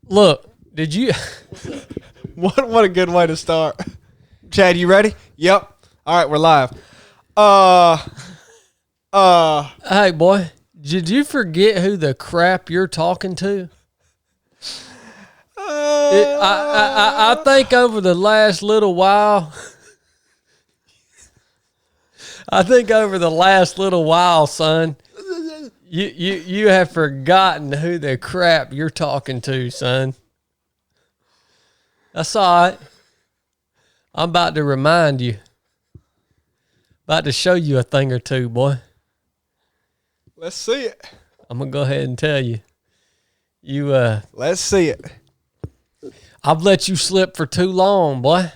Look, did you? What a good way to start. Chad, you ready? Yep. All right, we're live. Hey, boy, did you forget who the crap you're talking to? I think over the last little while, son, you have forgotten who the crap you're talking to, son. That's all right. I'm about to remind you. About to show you a thing or two, boy. Let's see it. I'm going to go ahead and tell you. Let's see it. I've let you slip for too long, boy.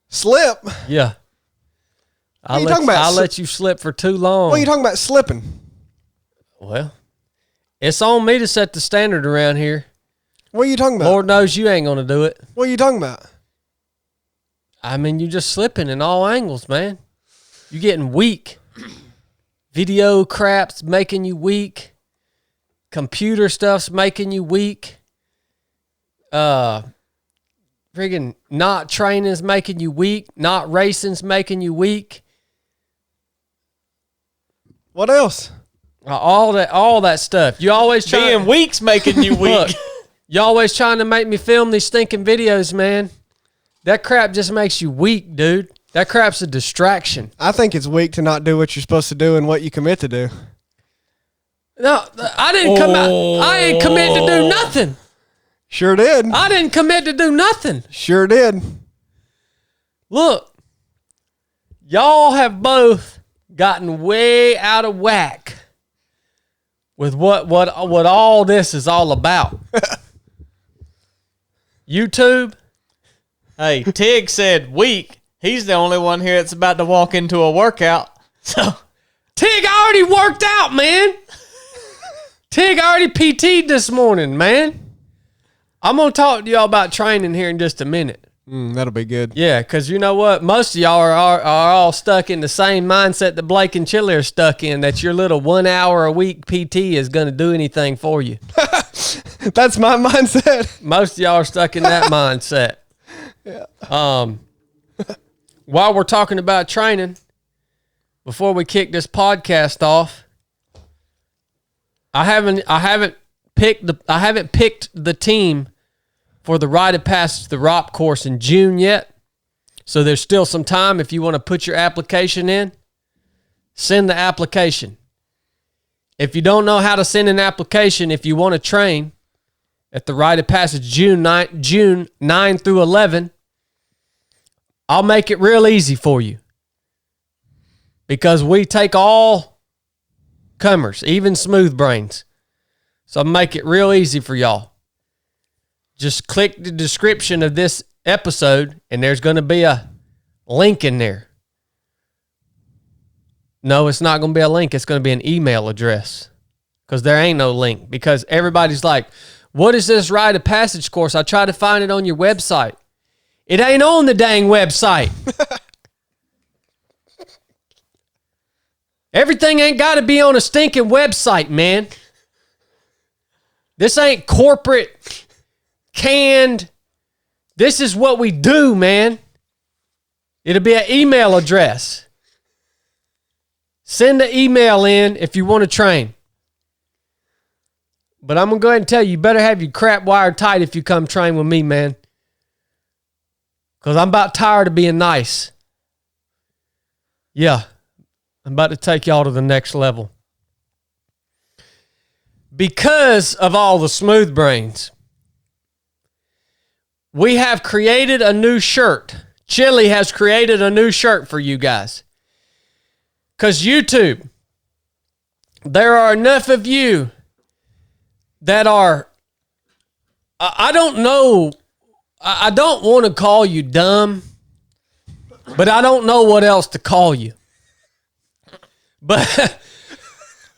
Slip? Yeah. What are you talking about? I let you slip for too long. What are you talking about slipping? Well, it's on me to set the standard around here. What are you talking about? Lord knows you ain't going to do it. What are you talking about? I mean, you just slipping in all angles, man. You getting weak. Video crap's making you weak. Computer stuff's making you weak. Friggin' not training's making you weak. Not racing's making you weak. What else? All that stuff. You always being weak's making you weak. Look, you always trying to make me film these stinking videos, man. That crap just makes you weak, dude. That crap's a distraction. I think it's weak to not do what you're supposed to do and what you commit to do. No, I didn't come out. I ain't commit to do nothing. Sure did. I didn't commit to do nothing. Sure did. Look, y'all have both gotten way out of whack with what all this is all about. YouTube. Hey, Tig said weak. He's the only one here that's about to walk into a workout. So Tig already worked out, man. Tig already PT'd this morning, man. I'm going to talk to y'all about training here in just a minute. That'll be good. Yeah, because you know what? Most of y'all are all stuck in the same mindset that Blake and Chili are stuck in, that your little 1 hour a week PT is going to do anything for you. That's my mindset. Most of y'all are stuck in that mindset. Yeah. While we're talking about training, before we kick this podcast off, I haven't picked the team for the Rite of Passage, the ROP course in June yet. So there's still some time. If you want to put your application in, send the application. If you don't know how to send an application, if you want to train at the Rite of Passage June 9 through 11, I'll make it real easy for you. Because we take all comers, even smooth brains. So I'll make it real easy for y'all. Just click the description of this episode, and there's going to be a link in there. No, it's not going to be a link. It's going to be an email address. Because there ain't no link. Because everybody's like, what is this Rite of Passage course? I tried to find it on your website. It ain't on the dang website. Everything ain't got to be on a stinking website, man. This ain't corporate, canned. This is what we do, man. It'll be an email address. Send the email in if you want to train. But I'm going to go ahead and tell you, you better have your crap wired tight if you come train with me, man. Because I'm about tired of being nice. Yeah. I'm about to take y'all to the next level. Because of all the smooth brains, we have created a new shirt. Chili has created a new shirt for you guys. Because YouTube, there are enough of you that are, I don't know, I don't want to call you dumb, but I don't know what else to call you. But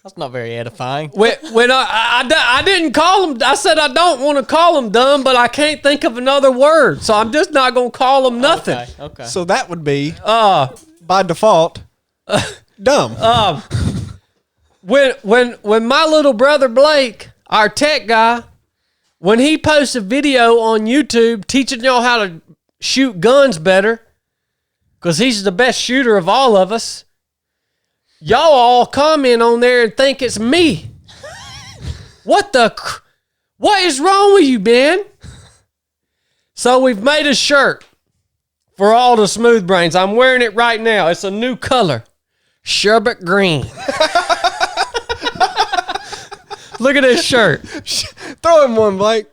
that's not very edifying. When I didn't call them, I said I don't want to call them dumb, but I can't think of another word, so I'm just not going to call them nothing. Okay. So that would be, by default, dumb. when my little brother Blake, our tech guy, when he posts a video on YouTube teaching y'all how to shoot guns better, because he's the best shooter of all of us, y'all all comment on there and think it's me. What is wrong with you, Ben? So we've made a shirt for all the smooth brains. I'm wearing it right now. It's a new color. Sherbet green. Look at this shirt. Throw him one, Blake.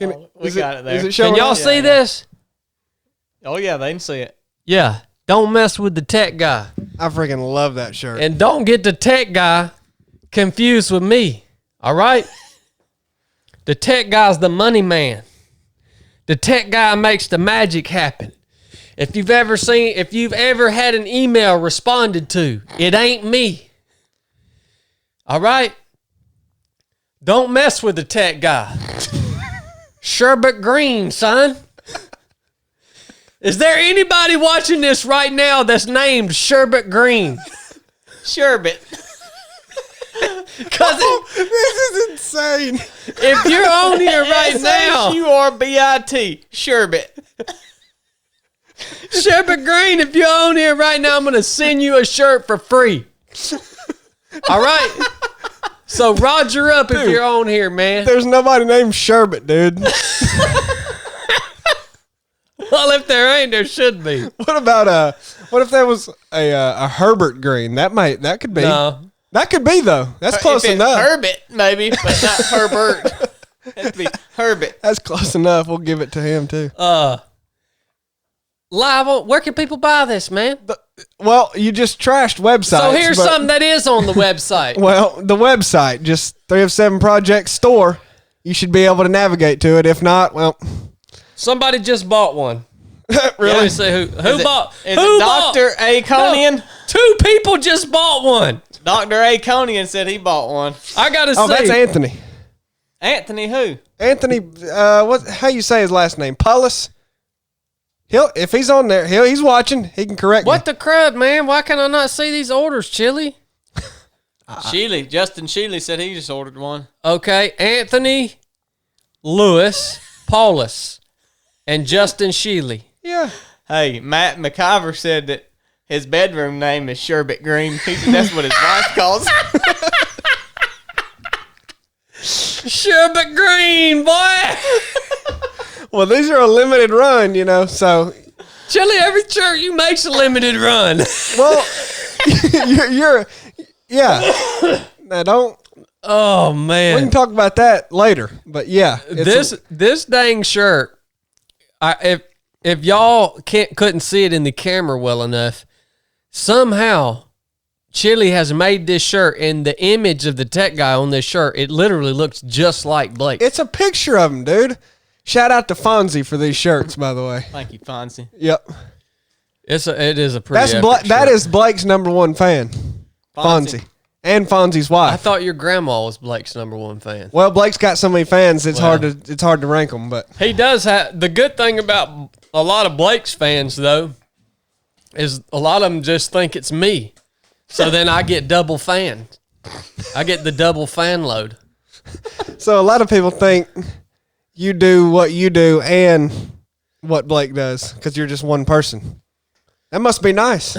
We got it there. Is it showing Can y'all up? see this? Oh, yeah, they can see it. Yeah. Don't mess with the tech guy. I freaking love that shirt. And don't get the tech guy confused with me. All right? The tech guy's the money man. The tech guy makes the magic happen. If you've ever had an email responded to, it ain't me. All right? Don't mess with the tech guy. Sherbet green, son. Is there anybody watching this right now that's named Sherbet Green? Sherbet. Because This is insane. if you're on here right now, S-H-U-R-B-I-T. Sherbet. Sherbet Green, if you're on here right now, I'm going to send you a shirt for free. All right? So Roger up if you're on here, man. There's nobody named Sherbet, dude. Well, if there ain't, there should be. What if there was a Herbert Green? That could be. No. That could be though. That's close if it's enough. Herbert, maybe, but not Herbert. It'd be Herbert. That's close enough. We'll give it to him too. Where can people buy this, man? Well, you just trashed websites. So here's but- something that is on the website. Well, the website, just 3 of 7 Project store. You should be able to navigate to it. If not, well, Somebody just bought one. Let really. me see who bought. Is who it Dr. A. Conian? No, 2 people just bought one. Dr. A. Conian said he bought one. I gotta Oh, see. that's Anthony. Anthony who? Anthony, how you say his last name? Paulus. If he's on there, he's watching. He can correct What me. the crud, man? Why can I not see these orders, Chili? Sheely. Justin Sheely said he just ordered one. Okay, Anthony, Lewis, Paulus, and Justin Sheely. Yeah. Hey, Matt McIver said that his bedroom name is Sherbet Green. He said that's what his wife calls it. Sherbet Green, boy. Well, these are a limited run, so. Chili, every shirt you make's a limited run. Well, yeah. Now, don't. Oh, We man. can talk about that later. But yeah. This dang shirt, if y'all couldn't see it in the camera well enough, somehow Chili has made this shirt, and the image of the tech guy on this shirt, it literally looks just like Blake. It's a picture of him, dude. Shout out to Fonzie for these shirts, by the way. Thank you, Fonzie. Yep. It is a pretty. That is Blake's #1 fan. Fonzie. And Fonzie's wife. I thought your grandma was Blake's #1 fan. Well, Blake's got so many fans, it's hard to rank them. But He does have the good thing about a lot of Blake's fans though is a lot of them just think it's me, so then I get double fan. I get the double fan load. so a lot of people think you do what you do and what Blake does because you're just one person. That must be nice.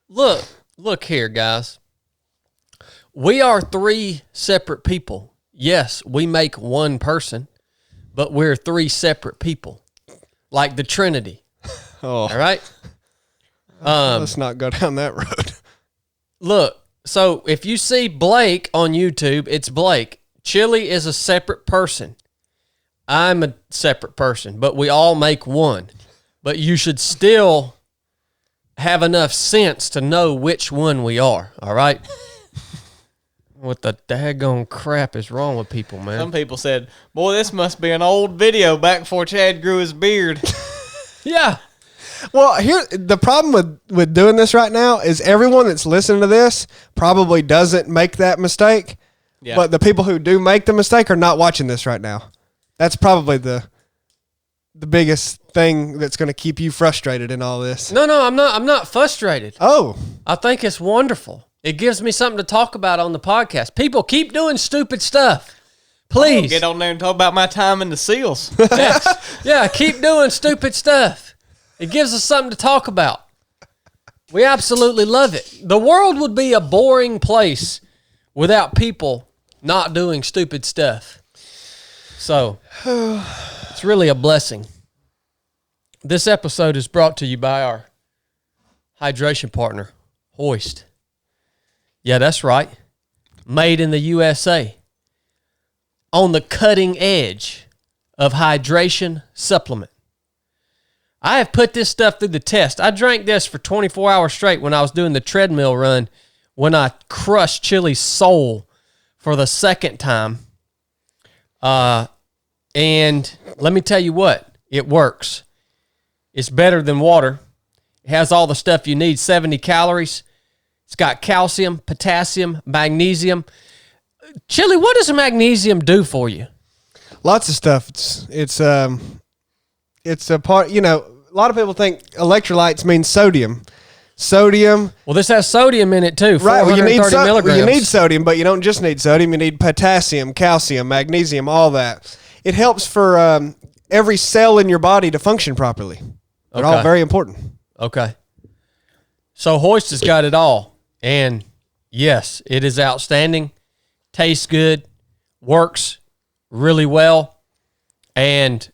Look here, guys. We are 3 separate people. Yes, we make one person, but we're 3 separate people, like the Trinity. Oh, All right. let's not go down that road. Look, so if you see Blake on YouTube, it's Blake. Chili is a separate person. I'm a separate person, but we all make one. But you should still have enough sense to know which one we are, all right? What the daggone crap is wrong with people, man? Some people said, boy, this must be an old video back before Chad grew his beard. Yeah. Well, here the problem with doing this right now is everyone that's listening to this probably doesn't make that mistake. Yeah. But the people who do make the mistake are not watching this right now. That's probably the biggest thing that's going to keep you frustrated in all this. No, I'm not frustrated. Oh, I think it's wonderful. It gives me something to talk about on the podcast. People keep doing stupid stuff. Please. Get on there and talk about my time in the SEALs. Yeah, keep doing stupid stuff. It gives us something to talk about. We absolutely love it. The world would be a boring place without people not doing stupid stuff. So, it's really a blessing. This episode is brought to you by our hydration partner, HOIST. Yeah, that's right. Made in the USA. On the cutting edge of hydration supplement. I have put this stuff through the test. I drank this for 24 hours straight when I was doing the treadmill run when I crushed Chili's soul for the second time. And let me tell you what, it works. It's better than water. It has all the stuff you need, 70 calories. It's got calcium, potassium, magnesium. Chili, what does magnesium do for you? Lots of stuff. It's a part, a lot of people think electrolytes mean sodium. Well, this has sodium in it too. Right. Well, you need milligrams. you need sodium, but you don't just need sodium. You need potassium, calcium, magnesium, all that. It helps for every cell in your body to function properly. They're all very important. Okay. So HOIST has got it all. And yes, it is outstanding. Tastes good. Works really well. And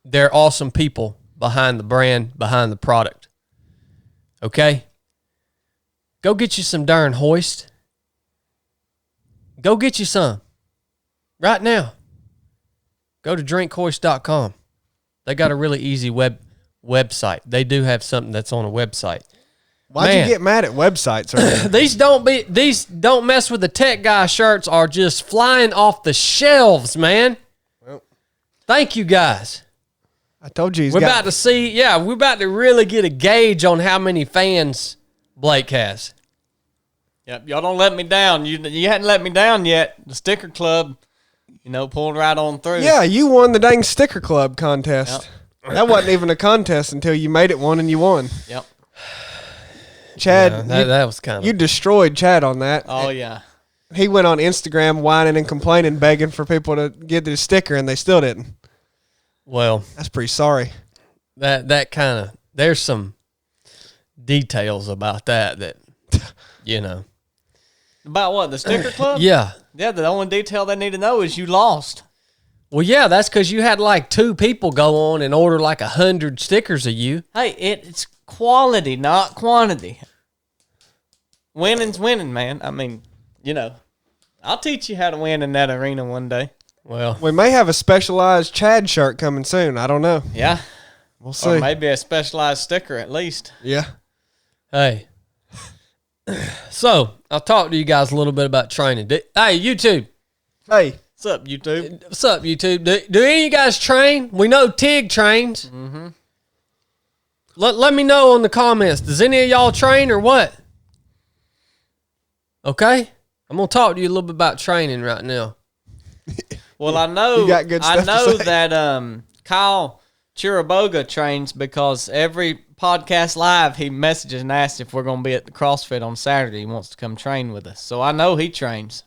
they're awesome people behind the brand, behind the product. Okay? Go get you some darn HOIST. Go get you some. Right now. Go to drinkhoist.com. They got a really easy website. They do have something that's on a website. Why'd you get mad at websites? These don't mess with the tech guy shirts are just flying off the shelves, man. Well, thank you guys. I told you we're about to really get a gauge on how many fans Blake has. Yep, y'all don't let me down. You hadn't let me down yet. The sticker club, pulling right on through. Yeah, you won the dang sticker club contest. Yep. That wasn't even a contest until you made it one and you won. Yep. Chad, that was kind of... You destroyed Chad on that. Oh, yeah. He went on Instagram whining and complaining, begging for people to get the sticker, and they still didn't. Well... That's pretty sorry. That kind of... There's some details about that, About what, the sticker club? Yeah. Yeah, the only detail they need to know is you lost. Well, yeah, that's because you had like 2 people go on and order like 100 stickers of you. Hey, it's quality, not quantity. Winning's winning, man. I mean, I'll teach you how to win in that arena one day. Well, we may have a specialized Chad shirt coming soon. I don't know. Yeah. We'll see. Or maybe a specialized sticker at least. Yeah. Hey. So, I'll talk to you guys a little bit about training. Hey, YouTube. Hey. What's up, YouTube? What's up, YouTube? Do any of you guys train? We know Tig trains. Mm-hmm. Let me know in the comments. Does any of y'all train or what? Okay? I'm going to talk to you a little bit about training right now. Well, I know, you got good stuff to say. That Kyle Chiraboga trains because every podcast live, he messages and asks if we're going to be at the CrossFit on Saturday. He wants to come train with us. So I know he trains.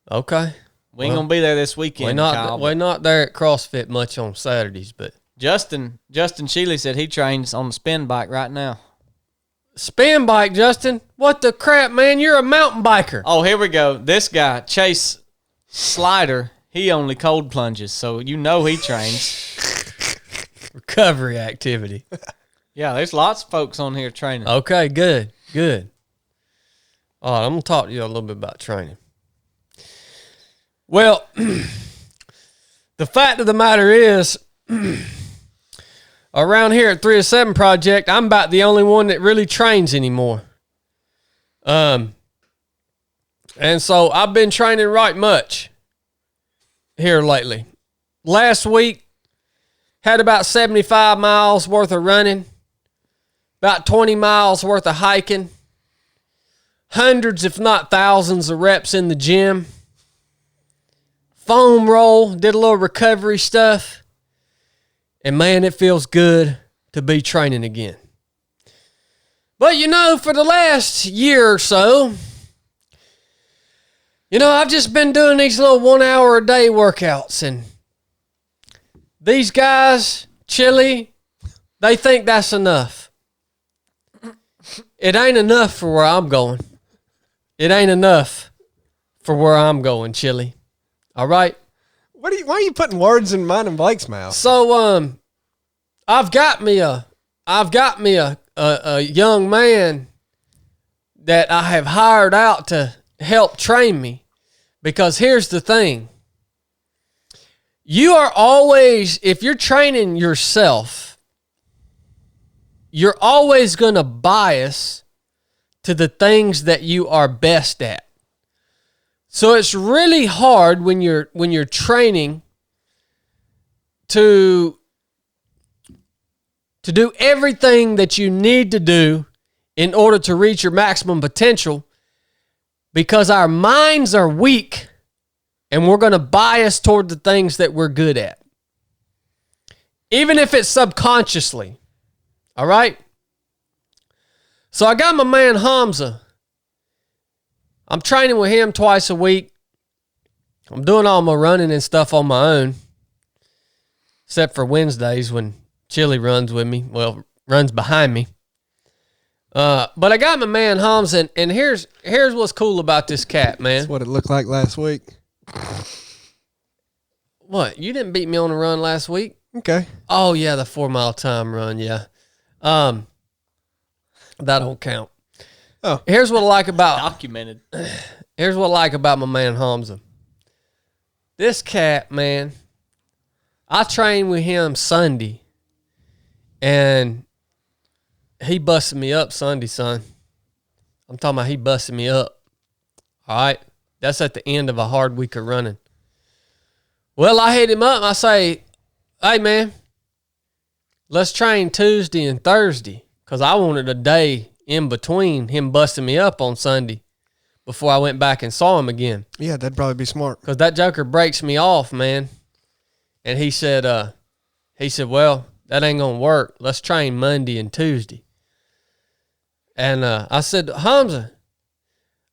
Okay. We ain't going to be there this weekend, Kyle. We're not there at CrossFit much on Saturdays, but... Justin Shealy said he trains on the spin bike right now. Spin bike, Justin? What the crap, man? You're a mountain biker. Oh, here we go. This guy, Chase Slider, he only cold plunges, so he trains. Recovery activity. Yeah, there's lots of folks on here training. Okay, good. All right, I'm going to talk to you a little bit about training. Well, the fact of the matter is, around here at 307 Project, I'm about the only one that really trains anymore. And so I've been training right much here lately. Last week, had about 75 miles worth of running, about 20 miles worth of hiking, hundreds if not thousands of reps in the gym, foam roll, did a little recovery stuff. And man, it feels good to be training again. But for the last year or so, I've just been doing these little 1 hour a day workouts, and these guys, Chili, they think that's enough. It ain't enough for where I'm going. It ain't enough for where I'm going, Chili. All right? Why are you putting words in mine and Blake's mouth? So, I've got me a young man that I have hired out to help train me, because here's the thing. You are always, if you're training yourself, you're always going to bias to the things that you are best at. So it's really hard when you're training to do everything that you need to do in order to reach your maximum potential, because our minds are weak and we're going to bias toward the things that we're good at, even if it's subconsciously. All right? So I got my man Hamza. I'm training with him twice a week. I'm doing all my running and stuff on my own, except for Wednesdays when Chili runs with me. Well, runs behind me. But I got my man Hamza, and here's what's cool about this cat, man. That's what it looked like last week. What? You didn't beat me on a run last week? Okay. Oh, yeah, the 4 mile time run, yeah. That don't count. Oh. Here's what I like about Documented. Here's what I like about my man Hamza. This cat, man, I trained with him Sunday, and he busted me up Sunday, son. I'm talking about he busted me up. All right? That's at the end of a hard week of running. Well, I hit him up and I say, hey, man, let's train Tuesday and Thursday, because I wanted a day in between him busting me up on Sunday before I went back and saw him again. Yeah, that'd probably be smart. Because that joker breaks me off, man. And he said, well, that ain't going to work. Let's train Monday and Tuesday. And I said, Hamza,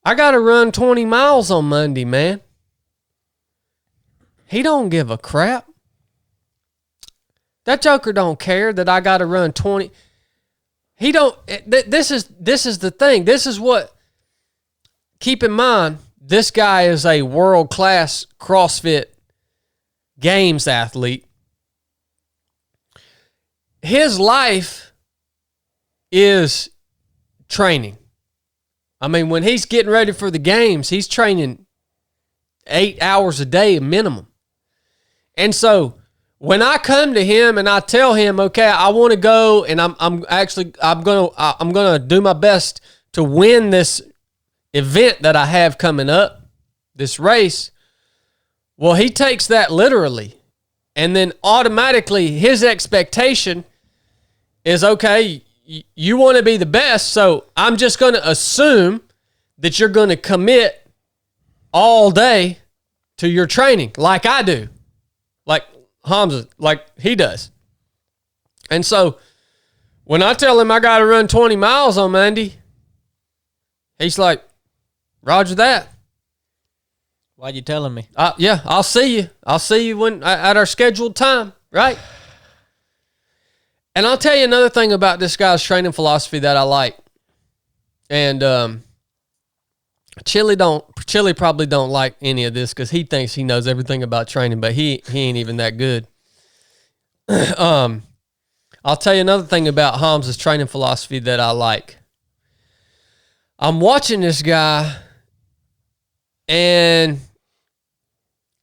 I got to run 20 miles on Monday, man. He don't give a crap. That joker don't care that I got to run 20. He don't. This is the thing. This is what. Keep in mind, this guy is a world-class CrossFit Games athlete. His life is training. I mean, when he's getting ready for the games, he's training 8 hours a day minimum. And so when I come to him and I tell him, okay, I want to go, and I'm gonna do my best to win this event that I have coming up, this race. Well, he takes that literally, and then automatically his expectation is, okay, you want to be the best, so I'm just going to assume that you're going to commit all day to your training, like I do, like Hamza, like he does. And so when I tell him I got to run 20 miles on Monday, he's like, Roger that. Why you telling me? Yeah, I'll see you. I'll see you when at our scheduled time, right? And I'll tell you another thing about this guy's training philosophy that I like. And Chili probably don't like any of this because he thinks he knows everything about training, but he ain't even that good. I'll tell you another thing about Hamza's training philosophy that I like. I'm watching this guy, and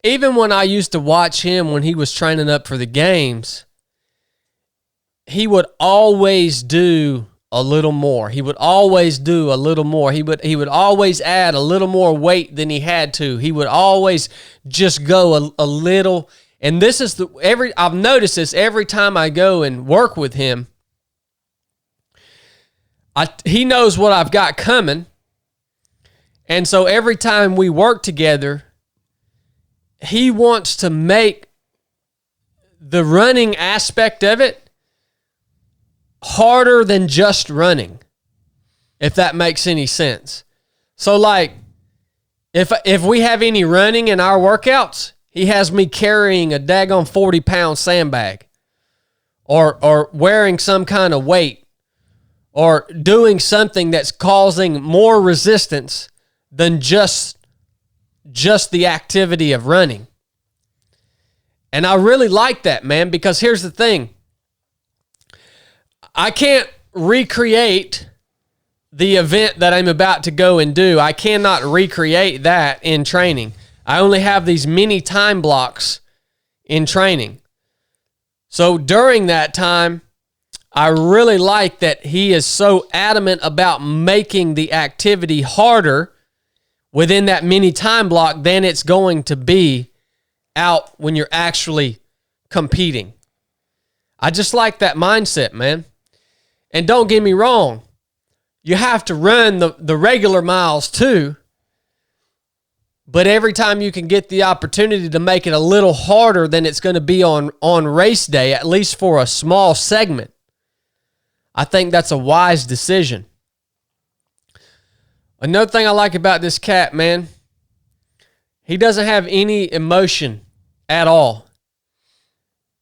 even when I used to watch him when he was training up for the games, he would always do a little more. He would always do a little more. He would always add a little more weight than he had to. He would always just go a little. And this is I've noticed this every time I go and work with him. He knows what I've got coming. And so every time we work together, he wants to make the running aspect of it harder than just running, if that makes any sense. So like, If we have any running in our workouts, he has me carrying a daggone 40-pound sandbag or wearing some kind of weight or doing something that's causing more resistance than just the activity of running. And I really like that, man, because here's the thing. I can't recreate the event that I'm about to go and do. I cannot recreate that in training. I only have these mini time blocks in training. So during that time, I really like that he is so adamant about making the activity harder within that mini time block than it's going to be out when you're actually competing. I just like that mindset, man. And don't get me wrong, you have to run the regular miles too. But every time you can get the opportunity to make it a little harder than it's going to be on race day, at least for a small segment, I think that's a wise decision. Another thing I like about this cat, man, he doesn't have any emotion at all.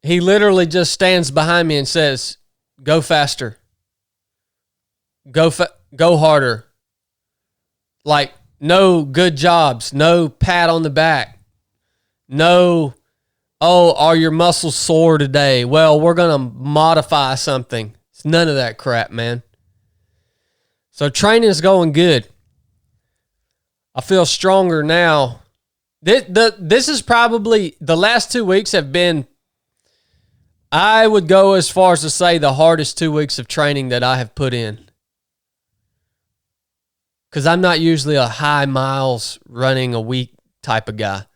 He literally just stands behind me and says, go faster. Go harder. Like, no good jobs, no pat on the back, no, oh, are your muscles sore today? Well, we're going to modify something. It's none of that crap, man. So training is going good. I feel stronger now. This is probably, the last 2 weeks have been, I would go as far as to say, the hardest 2 weeks of training that I have put in. Because I'm not usually a high miles running a week type of guy.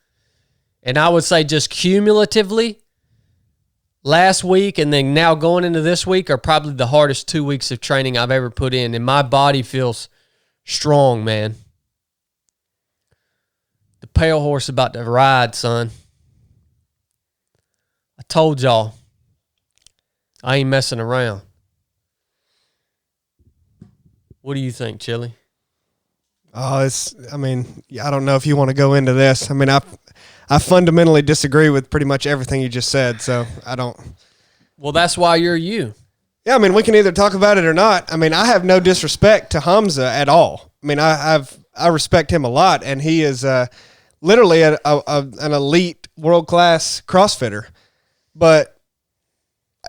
And I would say just cumulatively, last week and then now going into this week are probably the hardest 2 weeks of training I've ever put in. And my body feels strong, man. The pale horse about to ride, son. I told y'all, I ain't messing around. What do you think, Chili? Oh, I don't know if you want to go into this. I mean, I fundamentally disagree with pretty much everything you just said, so I don't. Well, that's why you're you. Yeah, I mean, we can either talk about it or not. I mean, I have no disrespect to Hamza at all. I mean, I respect him a lot, and he is literally an elite, world-class CrossFitter. But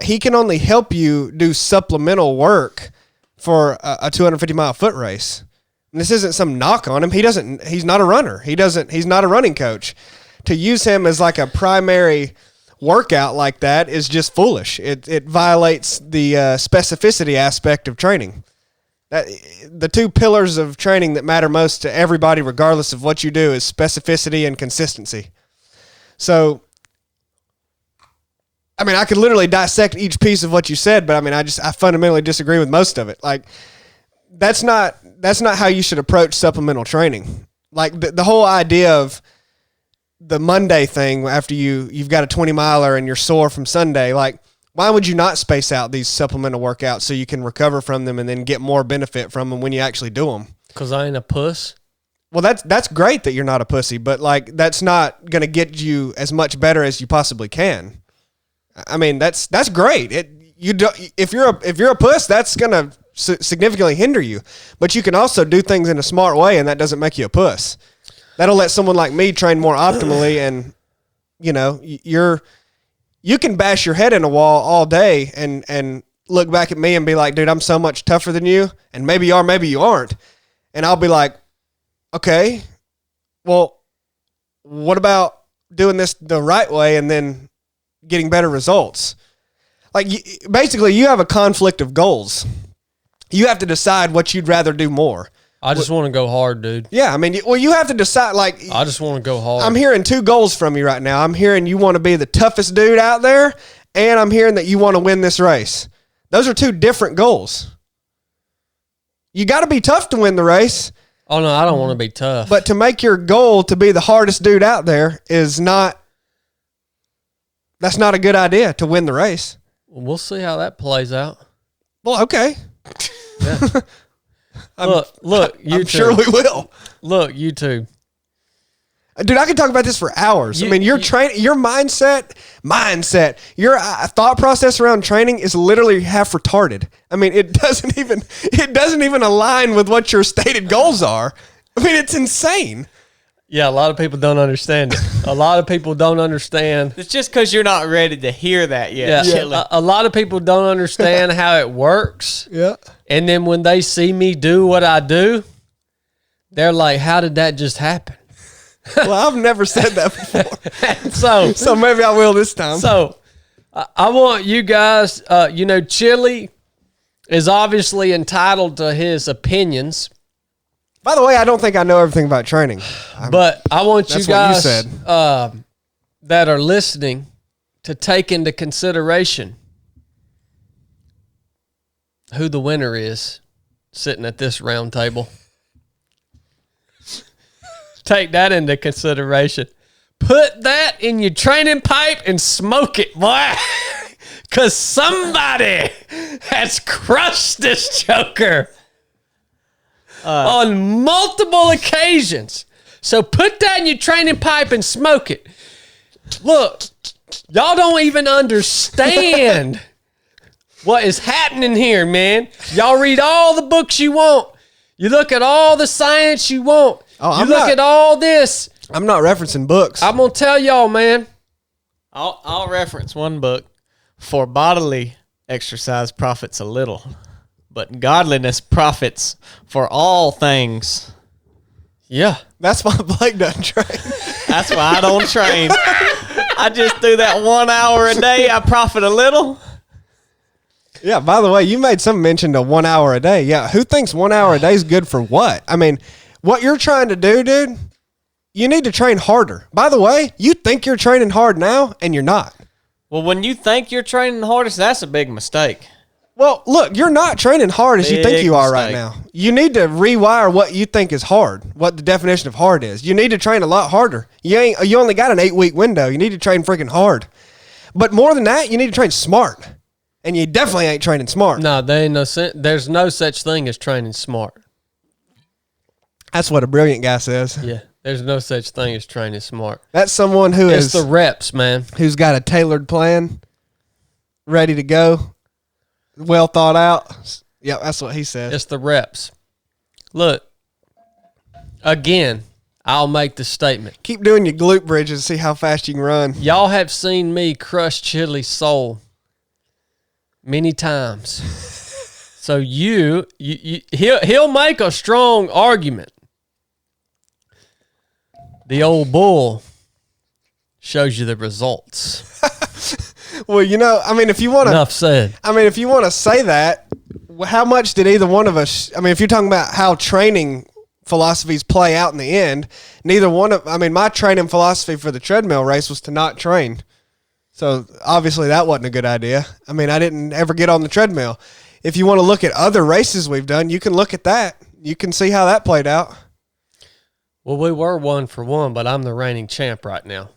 he can only help you do supplemental work for a 250-mile foot race. And this isn't some knock on him. He's not a runner. He's not a running coach. To use him as like a primary workout like that is just foolish. It violates the specificity aspect of training. The two pillars of training that matter most to everybody, regardless of what you do, is specificity and consistency. So, I mean, I could literally dissect each piece of what you said, but I mean, I fundamentally disagree with most of it. Like, that's not how you should approach supplemental training. Like the whole idea of the Monday thing after you've got a 20-miler and you're sore from Sunday, like, why would you not space out these supplemental workouts so you can recover from them and then get more benefit from them when you actually do them? Because I ain't a puss. Well, that's great that you're not a pussy, but like that's not going to get you as much better as you possibly can. I mean, that's great. If you're a puss, that's going to significantly hinder you. But you can also do things in a smart way, and that doesn't make you a puss. That'll let someone like me train more optimally, and you can bash your head in a wall all day and look back at me and be like, dude, I'm so much tougher than you, and maybe you are, maybe you aren't. And I'll be like, okay, well, what about doing this the right way and then getting better results? Like, basically, you have a conflict of goals. You have to decide what you'd rather do more. I just want to go hard, dude. Yeah, I mean, well, you have to decide. Like, I just want to go hard. I'm hearing two goals from you right now. I'm hearing you want to be the toughest dude out there, and I'm hearing that you want to win this race. Those are two different goals. You got to be tough to win the race. Oh, no, I don't want to be tough. But to make your goal to be the hardest dude out there that's not a good idea to win the race. We'll see how that plays out. Well, okay. Yeah. Look, YouTube. I'm sure we will. Look, YouTube. Dude, I could talk about this for hours. I mean, your mindset, your thought process around training is literally half retarded. I mean, it doesn't even align with what your stated goals are. I mean, it's insane. Yeah, a lot of people don't understand it. A lot of people don't understand. It's just because you're not ready to hear that yet. Yeah, a lot of people don't understand how it works. Yeah. And then when they see me do what I do, they're like, how did that just happen? Well, I've never said that before. so maybe I will this time. So I want you guys, Chili is obviously entitled to his opinions. By the way, I don't think I know everything about training. But I want you guys what you said. That are listening to take into consideration who the winner is sitting at this round table. Take that into consideration. Put that in your training pipe and smoke it, boy. Because somebody has crushed this joker on multiple occasions. So put that in your training pipe and smoke it. Look, y'all don't even understand what is happening here, man. Y'all read all the books you want. You look at all the science you want. You look at all this. I'm not referencing books. I'm going to tell y'all, man. I'll reference one book. For bodily exercise profits a little, but godliness profits for all things. Yeah. That's why Blake doesn't train. That's why I don't train. I just do that 1 hour a day. I profit a little. Yeah, by the way, you made some mention to 1 hour a day. Yeah, who thinks 1 hour a day is good for what? I mean, what you're trying to do, dude, you need to train harder. By the way, you think you're training hard now, and you're not. Well, when you think you're training hardest, that's a big mistake. Well, look, you're not training hard as you think you are right now. You need to rewire what you think is hard, what the definition of hard is. You need to train a lot harder. You only got an 8-week window. You need to train freaking hard. But more than that, you need to train smart. And you definitely ain't training smart. No, there's no such thing as training smart. That's what a brilliant guy says. Yeah, there's no such thing as training smart. That's someone who it's the reps, man. Who's got a tailored plan, ready to go, well thought out. Yeah, that's what he says. It's the reps. Look, again, I'll make the statement. Keep doing your glute bridges, see how fast you can run. Y'all have seen me crush Chili's soul many times. So he'll make a strong argument. The old bull shows you the results. Well, I mean, if you want to... Nuff said. I mean, if you want to say that, how much did either one of us... I mean, if you're talking about how training philosophies play out in the end, neither one of... I mean, my training philosophy for the treadmill race was to not train. So, obviously, that wasn't a good idea. I mean, I didn't ever get on the treadmill. If you want to look at other races we've done, you can look at that. You can see how that played out. Well, we were 1-for-1, but I'm the reigning champ right now.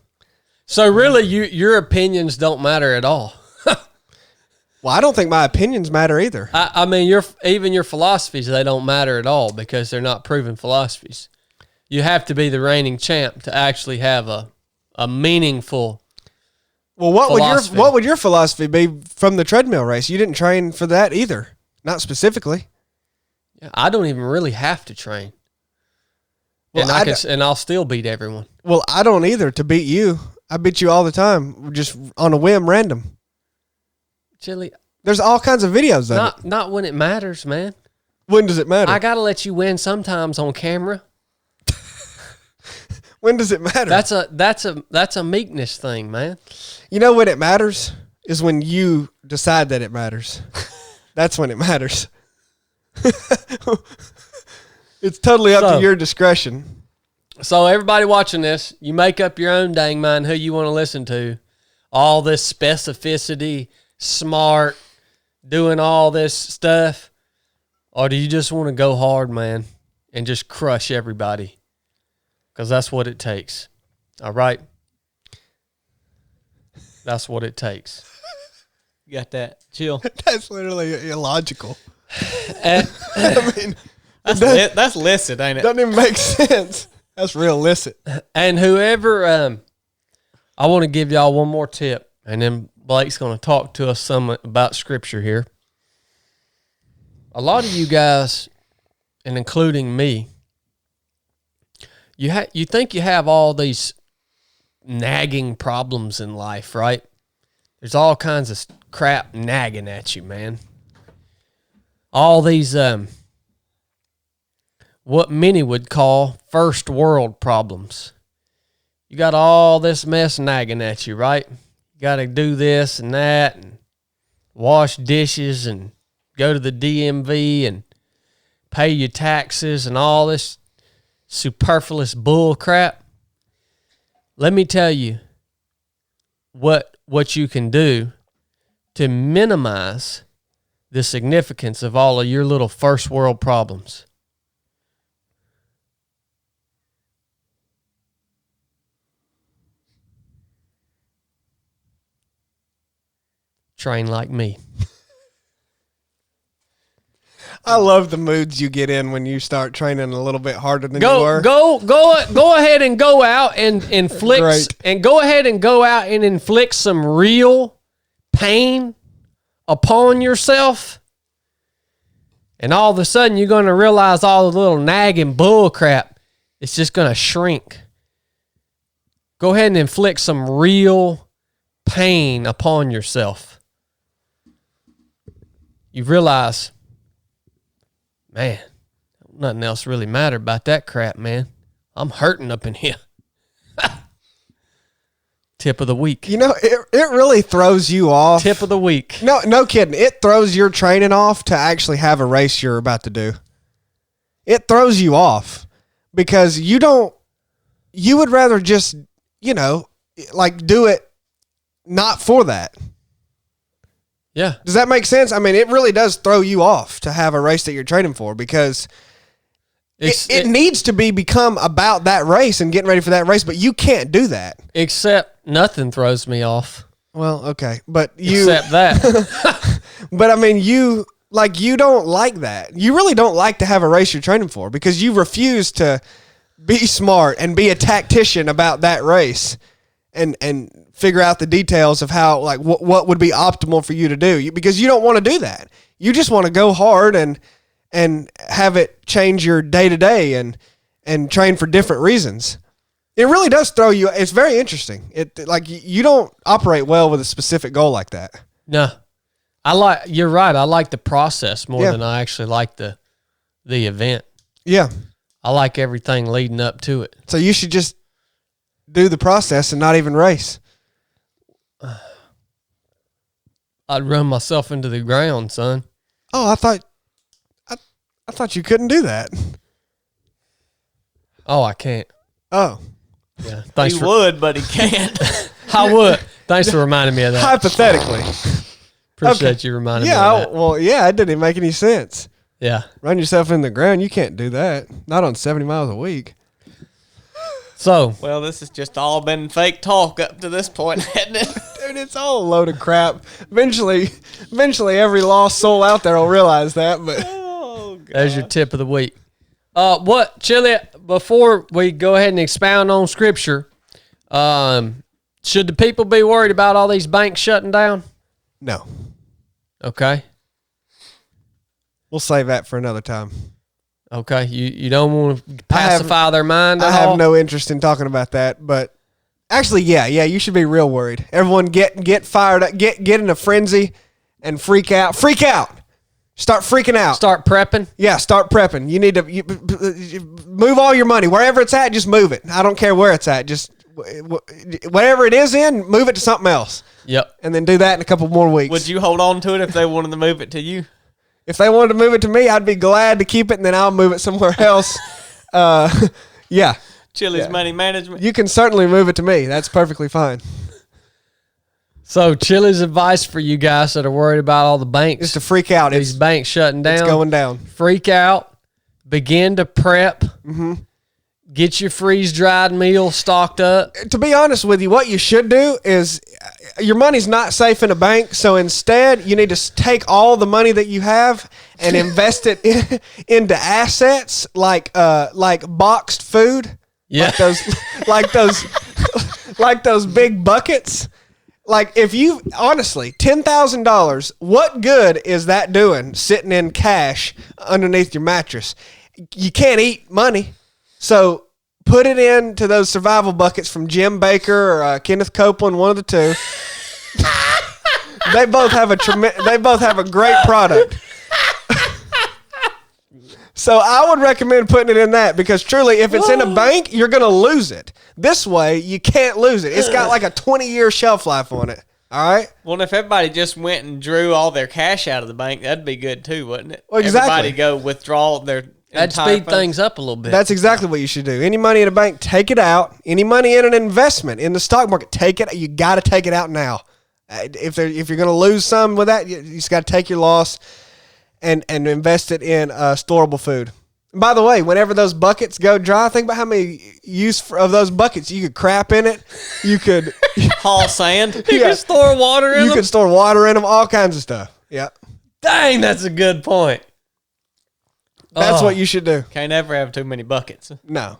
So really, your opinions don't matter at all. Well, I don't think my opinions matter either. I mean, even your philosophies, they don't matter at all because they're not proven philosophies. You have to be the reigning champ to actually have a meaningful Well, what would your philosophy be from the treadmill race? You didn't train for that either, not specifically. I don't even really have to train. Well, and I'll still beat everyone. Well, I don't either to beat you. I beat you all the time, just on a whim, random. Chili, there's all kinds of videos of it. Not when it matters, man. When does it matter? I gotta let you win sometimes on camera. When does it matter? That's a meekness thing, man. You know when it matters is when you decide that it matters. That's when it matters. It's totally up to your discretion. So everybody watching this, you make up your own dang mind who you want to listen to. All this specificity, smart, doing all this stuff. Or do you just want to go hard, man, and just crush everybody? Because that's what it takes. All right? That's what it takes. You got that? Chill. That's literally illogical. I mean... That's licit, ain't it? Doesn't even make sense. That's real illicit. And whoever, I want to give y'all one more tip, and then Blake's going to talk to us some about scripture here. A lot of you guys, and including me, you think you have all these nagging problems in life, right? There's all kinds of crap nagging at you, man. All these, what many would call first world problems. You got all this mess nagging at you, right? You got to do this and that and wash dishes and go to the DMV and pay your taxes and all this superfluous bull crap. Let me tell you what you can do to minimize the significance of all of your little first world problems. Train like me. I love the moods you get in when you start training a little bit harder than you were. Go ahead and go out and inflict Great. and go ahead and go out and inflict some real pain upon yourself. And all of a sudden you're going to realize all the little nagging bull crap, it's just going to shrink. Go ahead and inflict some real pain upon yourself. You realize, man, nothing else really mattered about that crap, man. I'm hurting up in here. Tip of the week. You know, it really throws you off. Tip of the week. No kidding. It throws your training off to actually have a race you're about to do. It throws you off because you would rather just, like do it not for that. Yeah. Does that make sense? I mean, it really does throw you off to have a race that you're training for because it needs to become about that race and getting ready for that race, but you can't do that. Except nothing throws me off. Well, okay, but you Except that. But I mean, you don't like that. You really don't like to have a race you're training for because you refuse to be smart and be a tactician about that race and figure out the details of how, like, what would be optimal for you to do because you don't want to do that. You just want to go hard and have it change your day to day and train for different reasons. It really does throw you. It's very interesting. You don't operate well with a specific goal like that. No, you're right. I like the process more than I actually like the event. Yeah. I like everything leading up to it. So you should just do the process and not even race. I'd run myself into the ground, son. Oh, I thought you couldn't do that. Oh, I can't. Oh. Yeah. He would, but he can't. I would. Thanks for reminding me of that. Hypothetically. Appreciate you reminding me of that. Well, yeah, it didn't make any sense. Yeah. Run yourself in the ground. You can't do that. Not on 70 miles a week. So. Well, this has just all been fake talk up to this point, hasn't it? Dude, it's all a load of crap. Eventually, every lost soul out there will realize that. But Oh, God. There's your tip of the week. Chili, before we go ahead and expound on scripture, should the people be worried about all these banks shutting down? no, Okay. we'll save that for another time. Okay. You don't want to pacify their mind at I have all? no interest in talking about that, but actually, yeah, you should be real worried. Everyone get fired up, get in a frenzy and freak out. Freak out. Start freaking out. Start prepping? Yeah, start prepping. You need to move all your money. Wherever it's at, just move it. I don't care where it's at. Just whatever it is in, move it to something else. Yep. And then do that in a couple more weeks. Would you hold on to it if they wanted to move it to you? If they wanted to move it to me, I'd be glad to keep it, and then I'll move it somewhere else. Yeah. Chili's money management. You can certainly move it to me. That's perfectly fine. So, Chili's advice for you guys that are worried about all the banks. Just to freak out. These banks shutting down. It's going down. Freak out. Begin to prep. Mm-hmm. Get your freeze-dried meal stocked up. To be honest with you, what you should do is your money's not safe in a bank, so instead you need to take all the money that you have and invest it into assets like boxed food. Yeah. like those big buckets. Like if you honestly $10,000, what good is that doing sitting in cash underneath your mattress? You can't eat money, so put it into those survival buckets from Jim Baker or Kenneth Copeland, one of the two. They both have a great product. So I would recommend putting it in that because truly, if it's in a bank, you're going to lose it. This way, you can't lose it. It's got like a 20-year shelf life on it. All right? Well, if everybody just went and drew all their cash out of the bank, that'd be good too, wouldn't it? Well, exactly. Everybody go withdraw their That'd entire speed funds. things up a little bit. That's exactly what you should do. Any money in a bank, take it out. Any money in an investment in the stock market, take it. You got to take it out now. If you're going to lose some with that, you just got to take your loss and invest it in storable food. And by the way, whenever those buckets go dry, think about how many use of those buckets. You could crap in it. You could haul sand. You can store water in You them. could store water in them. All kinds of stuff. Yeah, Dang, that's a good point. that's what you should do. Can't ever have too many buckets. No.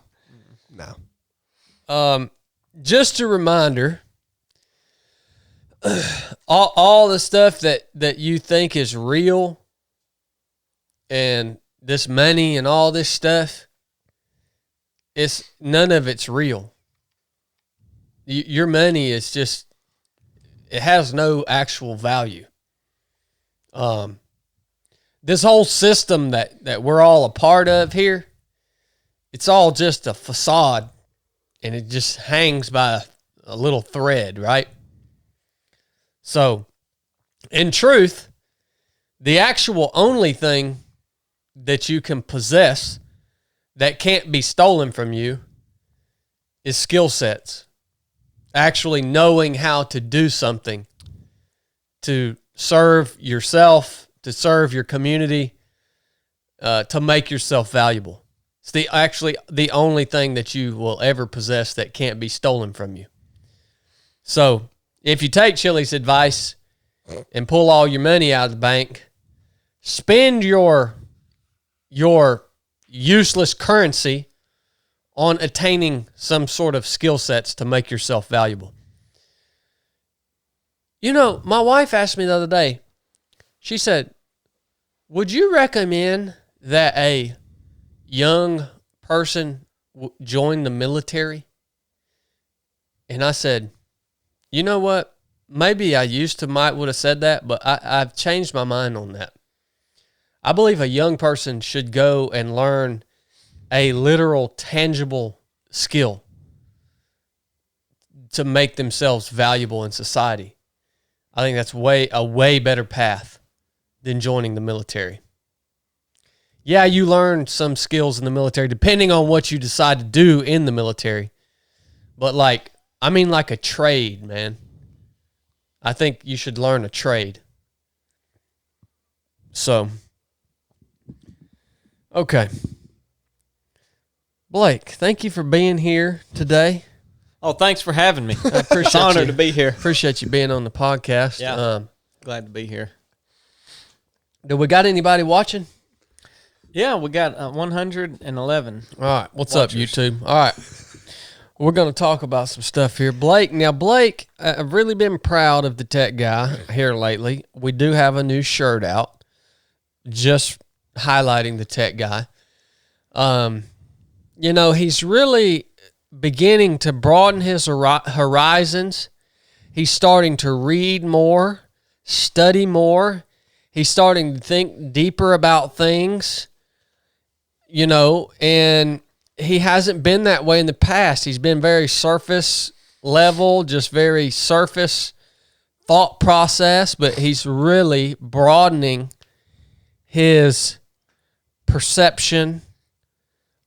Just a reminder, all the stuff that you think is real and this money and all this stuff, none of it's real. Your money is just, it has no actual value. This whole system that we're all a part of here, it's all just a facade, and it just hangs by a little thread, right? So, in truth, the actual only thing that you can possess that can't be stolen from you is skill sets. Actually knowing how to do something to serve yourself, to serve your community, to make yourself valuable. It's actually the only thing that you will ever possess that can't be stolen from you. So if you take Chili's advice and pull all your money out of the bank, spend your useless currency on attaining some sort of skill sets to make yourself valuable. You know, my wife asked me the other day, she said, would you recommend that a young person join the military? And I said, you know what? Maybe I would have said that, but I've changed my mind on that. I believe a young person should go and learn a literal, tangible skill to make themselves valuable in society. I think that's a way better path than joining the military. Yeah, you learn some skills in the military depending on what you decide to do in the military. But like a trade, man. I think you should learn a trade. So, okay. Blake, thank you for being here today. Oh, thanks for having me. I appreciate It's an honor you. to be here. Appreciate you being on the podcast. Yeah. Glad to be here. Do we got anybody watching? Yeah, we got 111. All right. What's Watchers. up, YouTube? All right. We're going to talk about some stuff here. Blake, I've really been proud of the tech guy here lately. We do have a new shirt out just highlighting the tech guy. He's really beginning to broaden his horizons. He's starting to read more, study more. He's starting to think deeper about things, and he hasn't been that way in the past. He's been very surface level, just very surface thought process, but he's really broadening his perception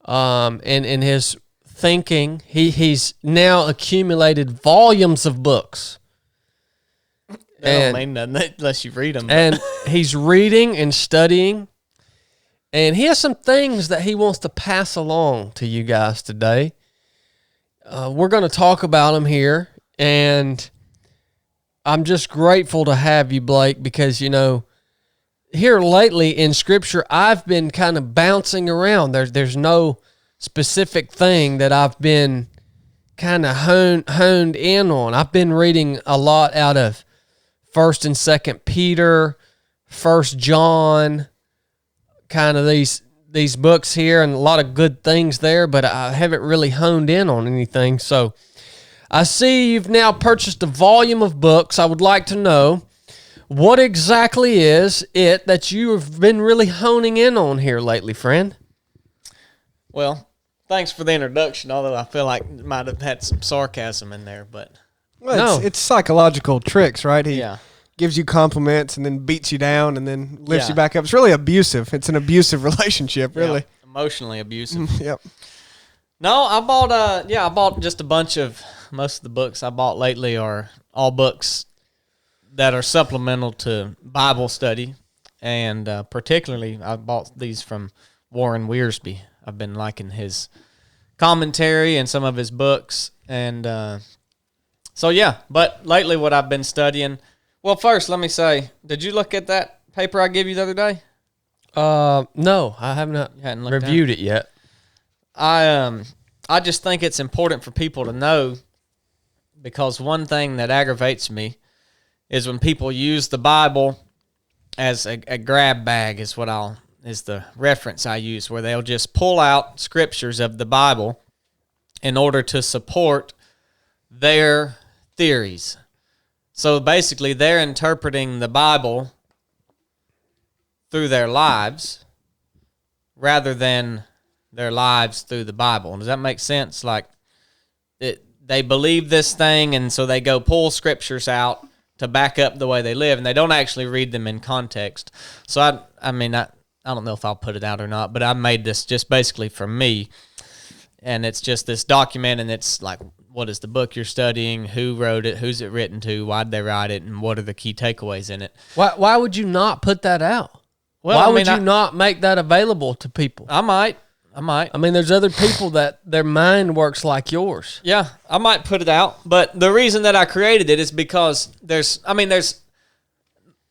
and his thinking. He's now accumulated volumes of books. That don't mean nothing unless you read them. And he's reading and studying. And he has some things that he wants to pass along to you guys today. We're going to talk about them here. And I'm just grateful to have you, Blake, because, here lately in Scripture, I've been kind of bouncing around. There's no specific thing that I've been kind of honed in on. I've been reading a lot out of 1st and 2nd Peter, 1st John, kind of these books here, and a lot of good things there, but I haven't really honed in on anything. So I see you've now purchased a volume of books. I would like to know, what exactly is it that you have been really honing in on here lately, friend? Well, thanks for the introduction, although I feel like it might have had some sarcasm in there, but Well, it's psychological tricks, right? He yeah. gives you compliments and then beats you down and then lifts Yeah. you back up. It's really abusive. It's an abusive relationship, really. Yeah, emotionally abusive. Yep. No, I bought just a bunch of, most of the books I bought lately are all books that are supplemental to Bible study, and particularly I bought these from Warren Wiersbe. I've been liking his commentary and some of his books, and so yeah. But lately, what I've been studying. Well, first, let me say, did you look at that paper I gave you the other day? No, I have not hadn't looked at reviewed it yet. I just think it's important for people to know, because one thing that aggravates me is when people use the Bible as a grab bag is the reference I use, where they'll just pull out scriptures of the Bible in order to support their theories. So basically they're interpreting the Bible through their lives rather than their lives through the Bible. Does that make sense? Like, they believe this thing, and so they go pull scriptures out to back up the way they live, and they don't actually read them in context. So I don't know if I'll put it out or not, but I made this just basically for me, and it's just this document, and it's like, what is the book you're studying, who wrote it, who's it written to, why'd they write it, and what are the key takeaways in it. Why would you not put that out? Well, Why would you not make that available to people? I might. I mean, there's other people that their mind works like yours. Yeah, I might put it out, but the reason that I created it is because there's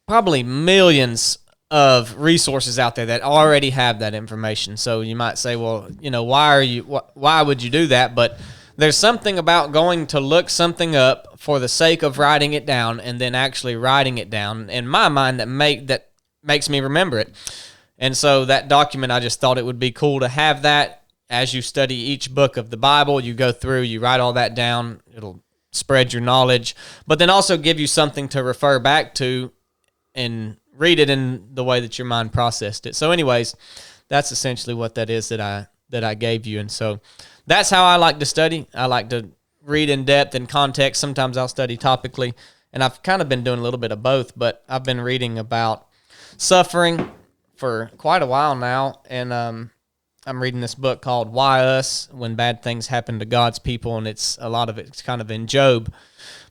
probably millions of resources out there that already have that information. So you might say, well, why would you do that? But there's something about going to look something up for the sake of writing it down and then actually writing it down in my mind that makes me remember it. And so that document, I just thought it would be cool to have that as you study each book of the Bible. You go through, you write all that down. It'll spread your knowledge, but then also give you something to refer back to and read it in the way that your mind processed it. So anyways, that's essentially what that is that I gave you. And so that's how I like to study. I like to read in depth and context. Sometimes I'll study topically, and I've kind of been doing a little bit of both, but I've been reading about suffering for quite a while now, and I'm reading this book called Why Us? When Bad Things Happen to God's People, and a lot of it's kind of in Job.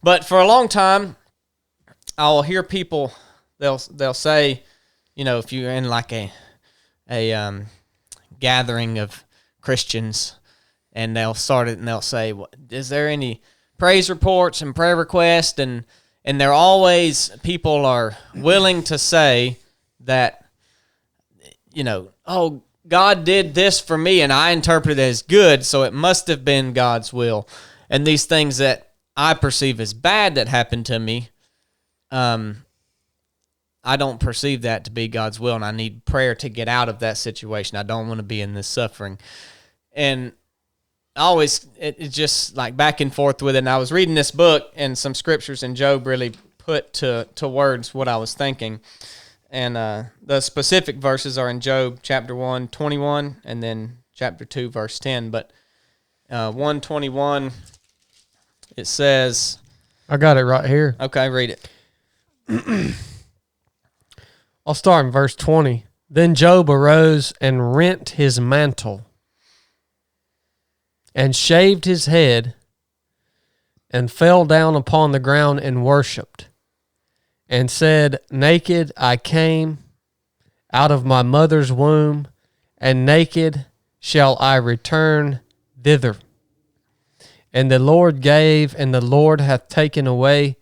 But for a long time, I'll hear people, they'll say, if you're in like a gathering of Christians, and they'll start it and they'll say, is there any praise reports and prayer requests? And they're always, people are willing to say that, oh, God did this for me and I interpret it as good, so it must have been God's will. And these things that I perceive as bad that happened to me, I don't perceive that to be God's will, and I need prayer to get out of that situation. I don't want to be in this suffering. And it's just like back and forth with it. And I was reading this book, and some scriptures in Job really put to words what I was thinking. And the specific verses are in Job chapter 1, 21, and then chapter 2, verse 10. But 121, it says... I got it right here. Okay, read it. I'll start in verse 20. Then Job arose and rent his mantle and shaved his head and fell down upon the ground and worshipped and said, naked I came out of my mother's womb, and naked shall I return thither. And the Lord gave, and the Lord hath taken away.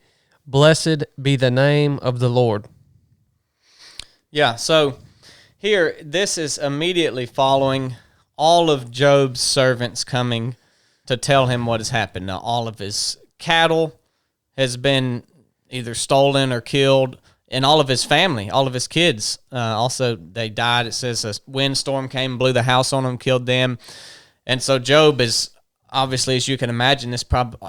Blessed be the name of the Lord. Yeah, so here, this is immediately following all of Job's servants coming to tell him what has happened. Now, all of his cattle has been either stolen or killed, and all of his family, all of his kids, also they died. It says a windstorm came, blew the house on them, killed them. And so Job is, obviously, as you can imagine,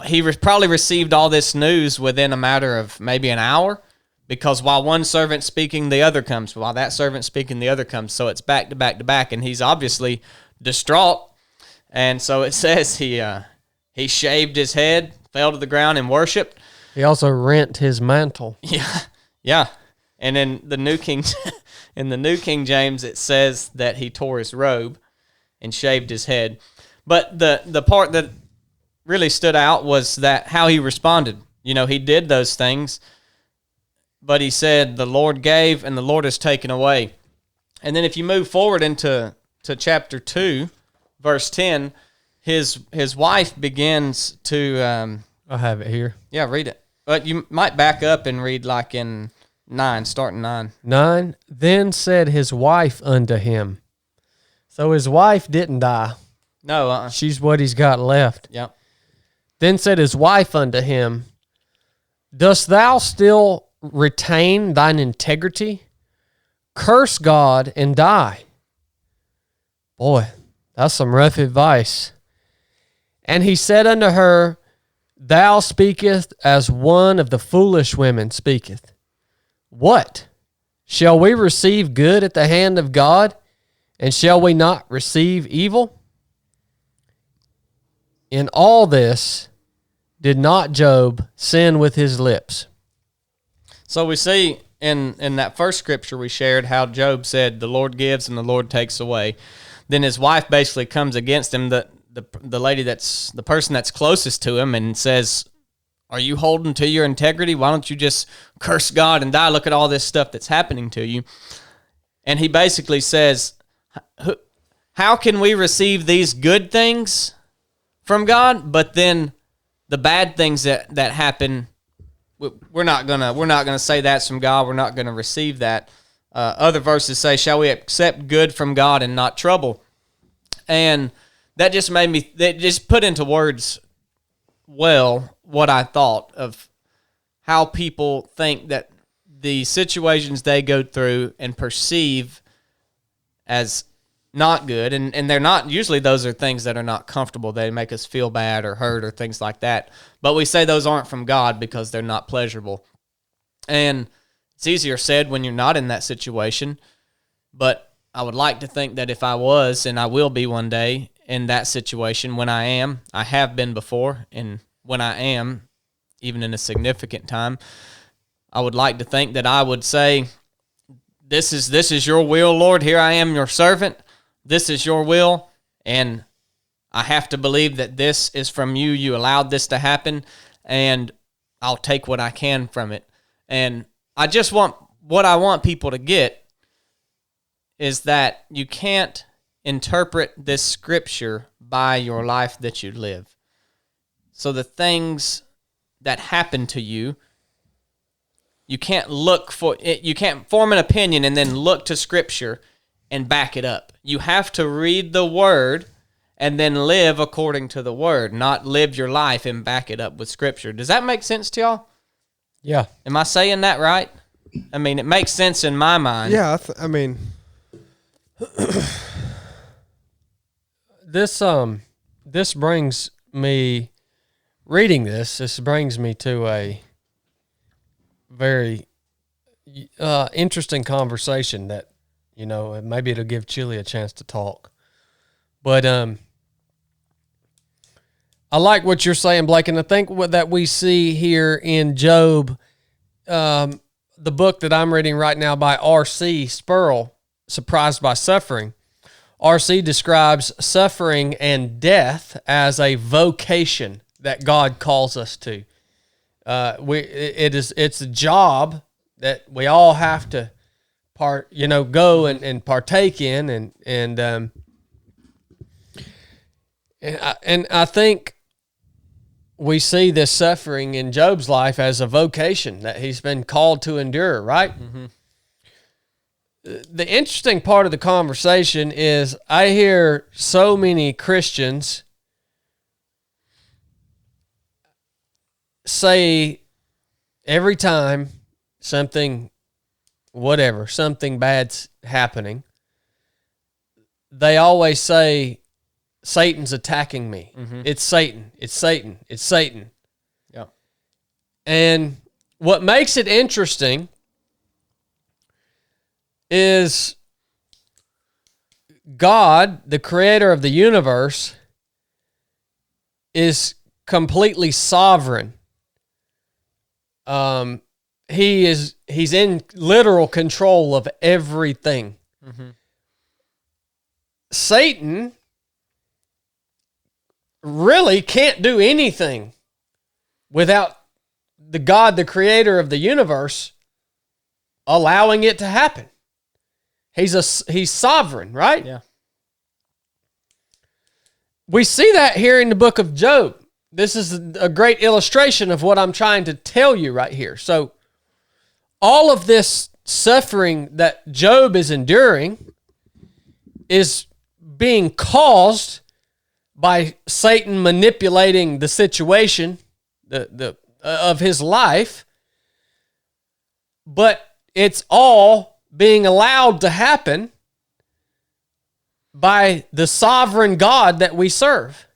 he probably received all this news within a matter of maybe an hour, because while one servant's speaking, the other comes. While that servant's speaking, the other comes. So it's back to back to back, and he's obviously distraught. And so it says he shaved his head, fell to the ground, and worshipped. He also rent his mantle. Yeah. And in the New King James, it says that he tore his robe and shaved his head. But the part that really stood out was that how he responded. You know, he did those things, but he said, the Lord gave and the Lord has taken away. And then if you move forward into chapter 2, verse 10, his wife begins to... I have it here. Yeah, read it. But you might back up and read like in 9, starting 9. 9, then said his wife unto him. So his wife didn't die. No, She's what he's got left. Yep. Then said his wife unto him, dost thou still retain thine integrity? Curse God and die. Boy, that's some rough advice. And he said unto her, thou speakest as one of the foolish women speaketh. What? Shall we receive good at the hand of God, and shall we not receive evil? In all this, did not Job sin with his lips? So we see in that first scripture we shared how Job said, the Lord gives and the Lord takes away. Then his wife basically comes against him, the lady that's the person that's closest to him, and says, are you holding to your integrity? Why don't you just curse God and die? Look at all this stuff that's happening to you. And he basically says, how can we receive these good things from God, but then the bad things that happen, we're not gonna say that's from God. We're not gonna receive that. Other verses say, shall we accept good from God and not trouble? And that just put into words well what I thought of how people think that the situations they go through and perceive as not good, and they're not, usually those are things that are not comfortable. They make us feel bad or hurt or things like that. But we say those aren't from God because they're not pleasurable. And it's easier said when you're not in that situation, but I would like to think that if I was, and I will be one day, in that situation, when I have been before, and when I am, even in a significant time, I would like to think that I would say, this is your will, Lord. Here I am, your servant. This is your will, and I have to believe that this is from you. You allowed this to happen, and I'll take what I can from it. And what I want people to get is that you can't interpret this scripture by your life that you live. So the things that happen to you, you can't you can't form an opinion and then look to scripture and back it up. You have to read the word and then live according to the word, not live your life and back it up with scripture. Does that make sense to y'all? Yeah. Am I saying that right? I mean, it makes sense in my mind. Yeah, I mean, this brings me, reading this brings me to a very interesting conversation that, you know, maybe it'll give Chili a chance to talk. But I like what you're saying, Blake, and I think that we see here in Job, the book that I'm reading right now by R.C. Sproul, Surprised by Suffering. R.C. describes suffering and death as a vocation that God calls us to. It's a job that we all have to go and partake in, and I think we see this suffering in Job's life as a vocation that he's been called to endure, right? Mm-hmm. the interesting part of the conversation is I hear so many Christians say every time something bad's happening, they always say, Satan's attacking me. Mm-hmm. It's Satan. It's Satan. It's Satan. Yeah. And what makes it interesting is God, the creator of the universe, is completely sovereign. He's in literal control of everything. Mm-hmm. Satan really can't do anything without the God, the creator of the universe, allowing it to happen. He's sovereign, right? Yeah. We see that here in the book of Job. This is a great illustration of what I'm trying to tell you right here. So all of this suffering that Job is enduring is being caused by Satan manipulating the situation of his life, but it's all being allowed to happen by the sovereign God that we serve.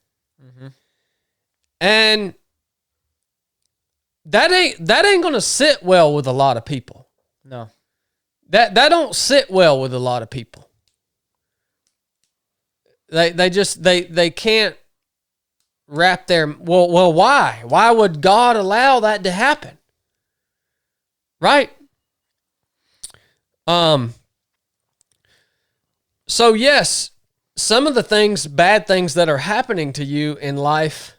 Mm-hmm. And that ain't going to sit well with a lot of people. No. That don't sit well with a lot of people. They can't wrap their why? Why would God allow that to happen? Right? So yes, some of the bad things that are happening to you in life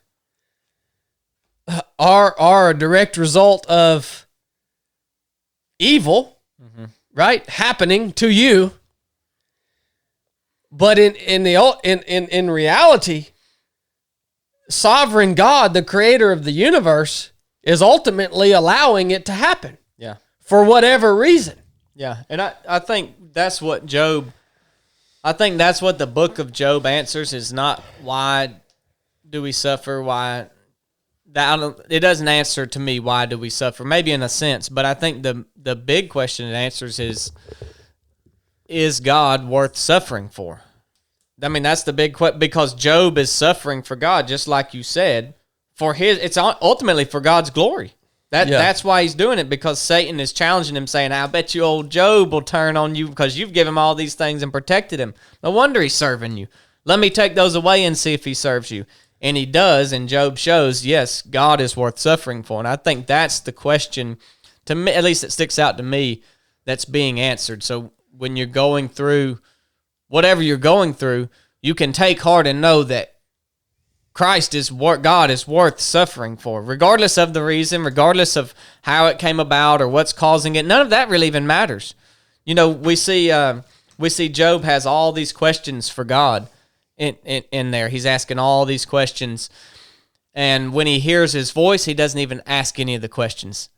are a direct result of evil, mm-hmm. right? Happening to you. But in reality, sovereign God, the creator of the universe, is ultimately allowing it to happen. Yeah. For whatever reason. Yeah. And I think that's what the book of Job answers, is not why do we suffer, it doesn't answer to me why do we suffer, maybe in a sense, but I think the big question it answers is God worth suffering for? I mean, that's the big question, because Job is suffering for God, just like you said, it's ultimately for God's glory. That's why he's doing it, because Satan is challenging him, saying, I bet you old Job will turn on you because you've given him all these things and protected him. No wonder he's serving you. Let me take those away and see if he serves you. And he does, and Job shows, yes, God is worth suffering for. And I think that's the question, to me, at least it sticks out to me, that's being answered. So when you're going through whatever you're going through, you can take heart and know that God is worth suffering for, regardless of the reason, regardless of how it came about or what's causing it. None of that really even matters. You know, we see Job has all these questions for God in there. He's asking all these questions, and when he hears his voice, he doesn't even ask any of the questions.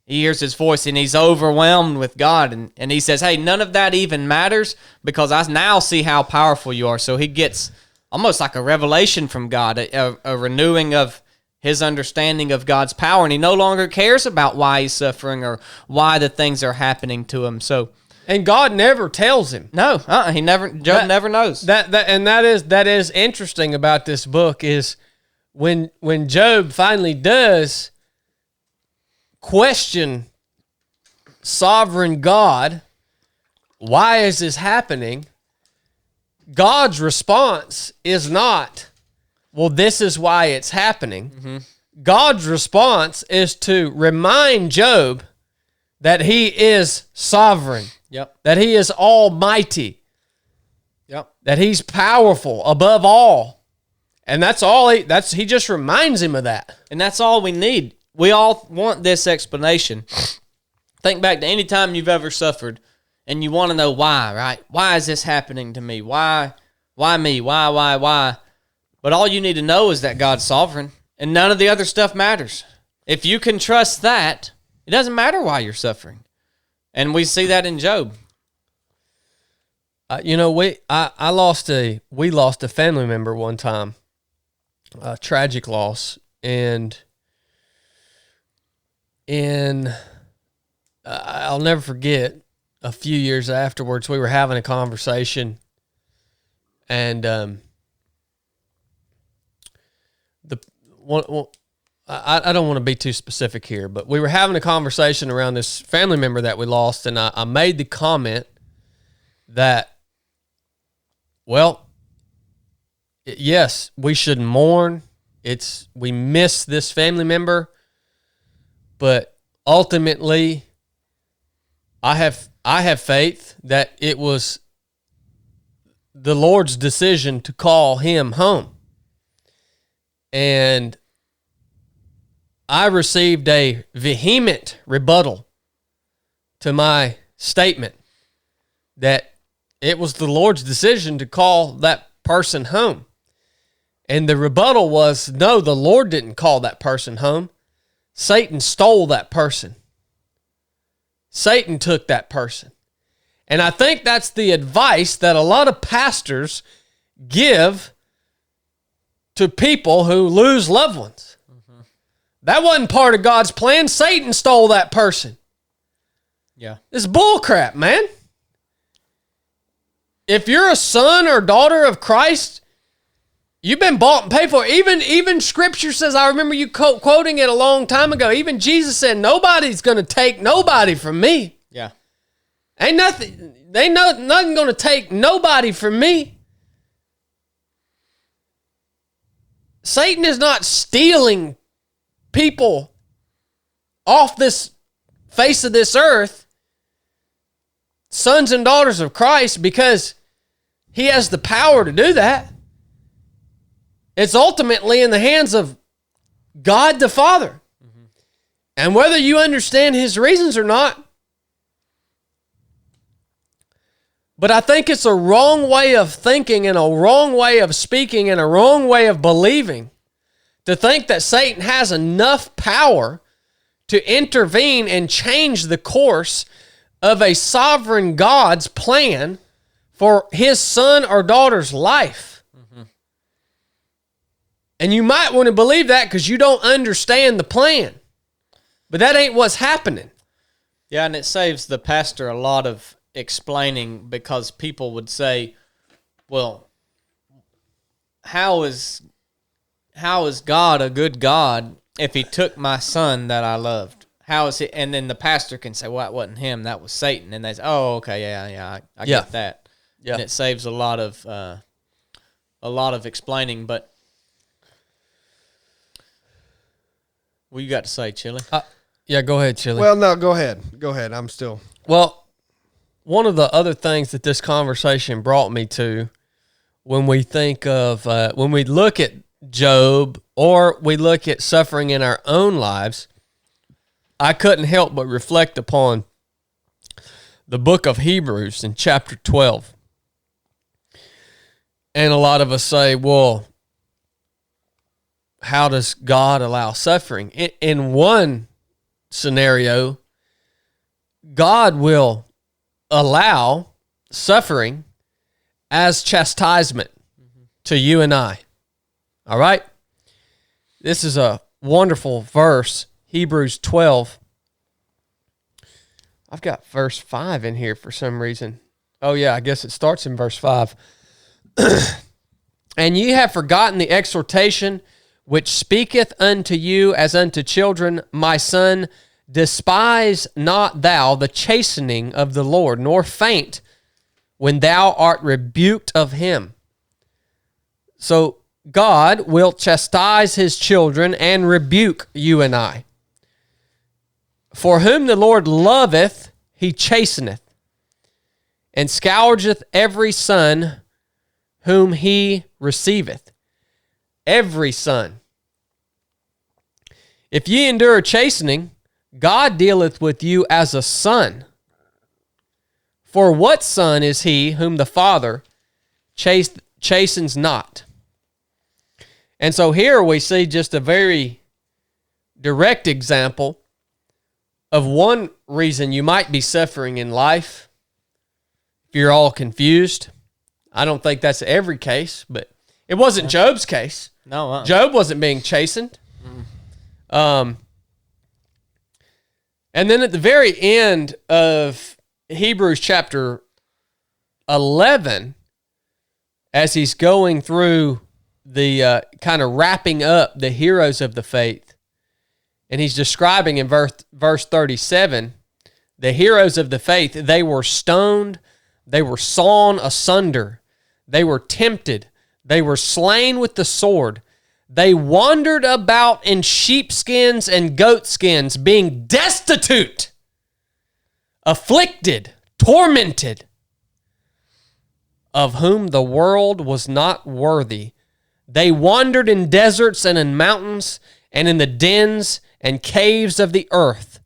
He hears his voice, and he's overwhelmed with God, and he says, hey, none of that even matters, because I now see how powerful you are. So he gets almost like a revelation from God, a renewing of his understanding of God's power, and he no longer cares about why he's suffering or why the things are happening to him. So, and God never tells him. No, Job never knows. That is interesting about this book, is when Job finally does question sovereign God, why is this happening? God's response is not, well, this is why it's happening. Mm-hmm. God's response is to remind Job that he is sovereign. Yep. That he is almighty. Yep. That he's powerful above all. And that's all he just reminds him of that. And that's all we need. We all want this explanation. Think back to any time you've ever suffered and you want to know why, right? Why is this happening to me? Why me? Why? But all you need to know is that God's sovereign, and none of the other stuff matters. If you can trust that, it doesn't matter why you're suffering. And we see that in Job. we lost a family member one time, a tragic loss, and I'll never forget. A few years afterwards, we were having a conversation, and I don't want to be too specific here, but we were having a conversation around this family member that we lost, and I made the comment that, well, yes, we should mourn. We miss this family member, but ultimately, I have faith that it was the Lord's decision to call him home. And I received a vehement rebuttal to my statement that it was the Lord's decision to call that person home. And the rebuttal was, no, the Lord didn't call that person home. Satan stole that person. Satan took that person. And I think that's the advice that a lot of pastors give to people who lose loved ones. Mm-hmm. That wasn't part of God's plan. Satan stole that person. Yeah. It's bullcrap, man. If you're a son or daughter of Christ, you've been bought and paid for. Even Scripture says, I remember you quoting it a long time ago, even Jesus said, nobody's going to take nobody from me. Yeah. Ain't nothing going to take nobody from me. Satan is not stealing people off this face of this earth, sons and daughters of Christ, because he has the power to do that. It's ultimately in the hands of God the Father. Mm-hmm. And whether you understand his reasons or not, but I think it's a wrong way of thinking and a wrong way of speaking and a wrong way of believing to think that Satan has enough power to intervene and change the course of a sovereign God's plan for his son or daughter's life. Mm-hmm. And you might want to believe that because you don't understand the plan. But that ain't what's happening. Yeah, and it saves the pastor a lot of explaining, because people would say, well, how is God a good God if he took my son that I loved? How is it? And then the pastor can say, well, it wasn't him, that was Satan. And they say, oh, okay, yeah, I get that. Yeah. And it saves a lot of explaining. But what you got to say, Chili? Yeah, go ahead, Chili. Well, no, go ahead. I'm still. Well, one of the other things that this conversation brought me to, when we think of, when we look at Job or we look at suffering in our own lives, I couldn't help but reflect upon the book of Hebrews in chapter 12. And a lot of us say, well, how does God allow suffering? In one scenario, God will allow suffering as chastisement to you and I. All right? This is a wonderful verse, Hebrews 12. I've got verse 5 in here for some reason. Oh, yeah, I guess it starts in verse 5. And ye have forgotten the exhortation which speaketh unto you as unto children, my son, despise not thou the chastening of the Lord, nor faint when thou art rebuked of him. So God will chastise his children and rebuke you and I. For whom the Lord loveth, he chasteneth, and scourgeth every son whom he receiveth. Every son. If ye endure chastening, God dealeth with you as a son. For what son is he whom the Father chastens not? And so here we see just a very direct example of one reason you might be suffering in life. if you're all confused. I don't think that's every case, but it wasn't Job's case. No, Job wasn't being chastened. And then at the very end of Hebrews chapter 11, as he's going through the kind of wrapping up the heroes of the faith, and he's describing in verse 37, the heroes of the faith, they were stoned, they were sawn asunder, they were tempted, they were slain with the sword, they wandered about in sheepskins and goatskins, being destitute, afflicted, tormented, of whom the world was not worthy. They wandered in deserts and in mountains and in the dens and caves of the earth.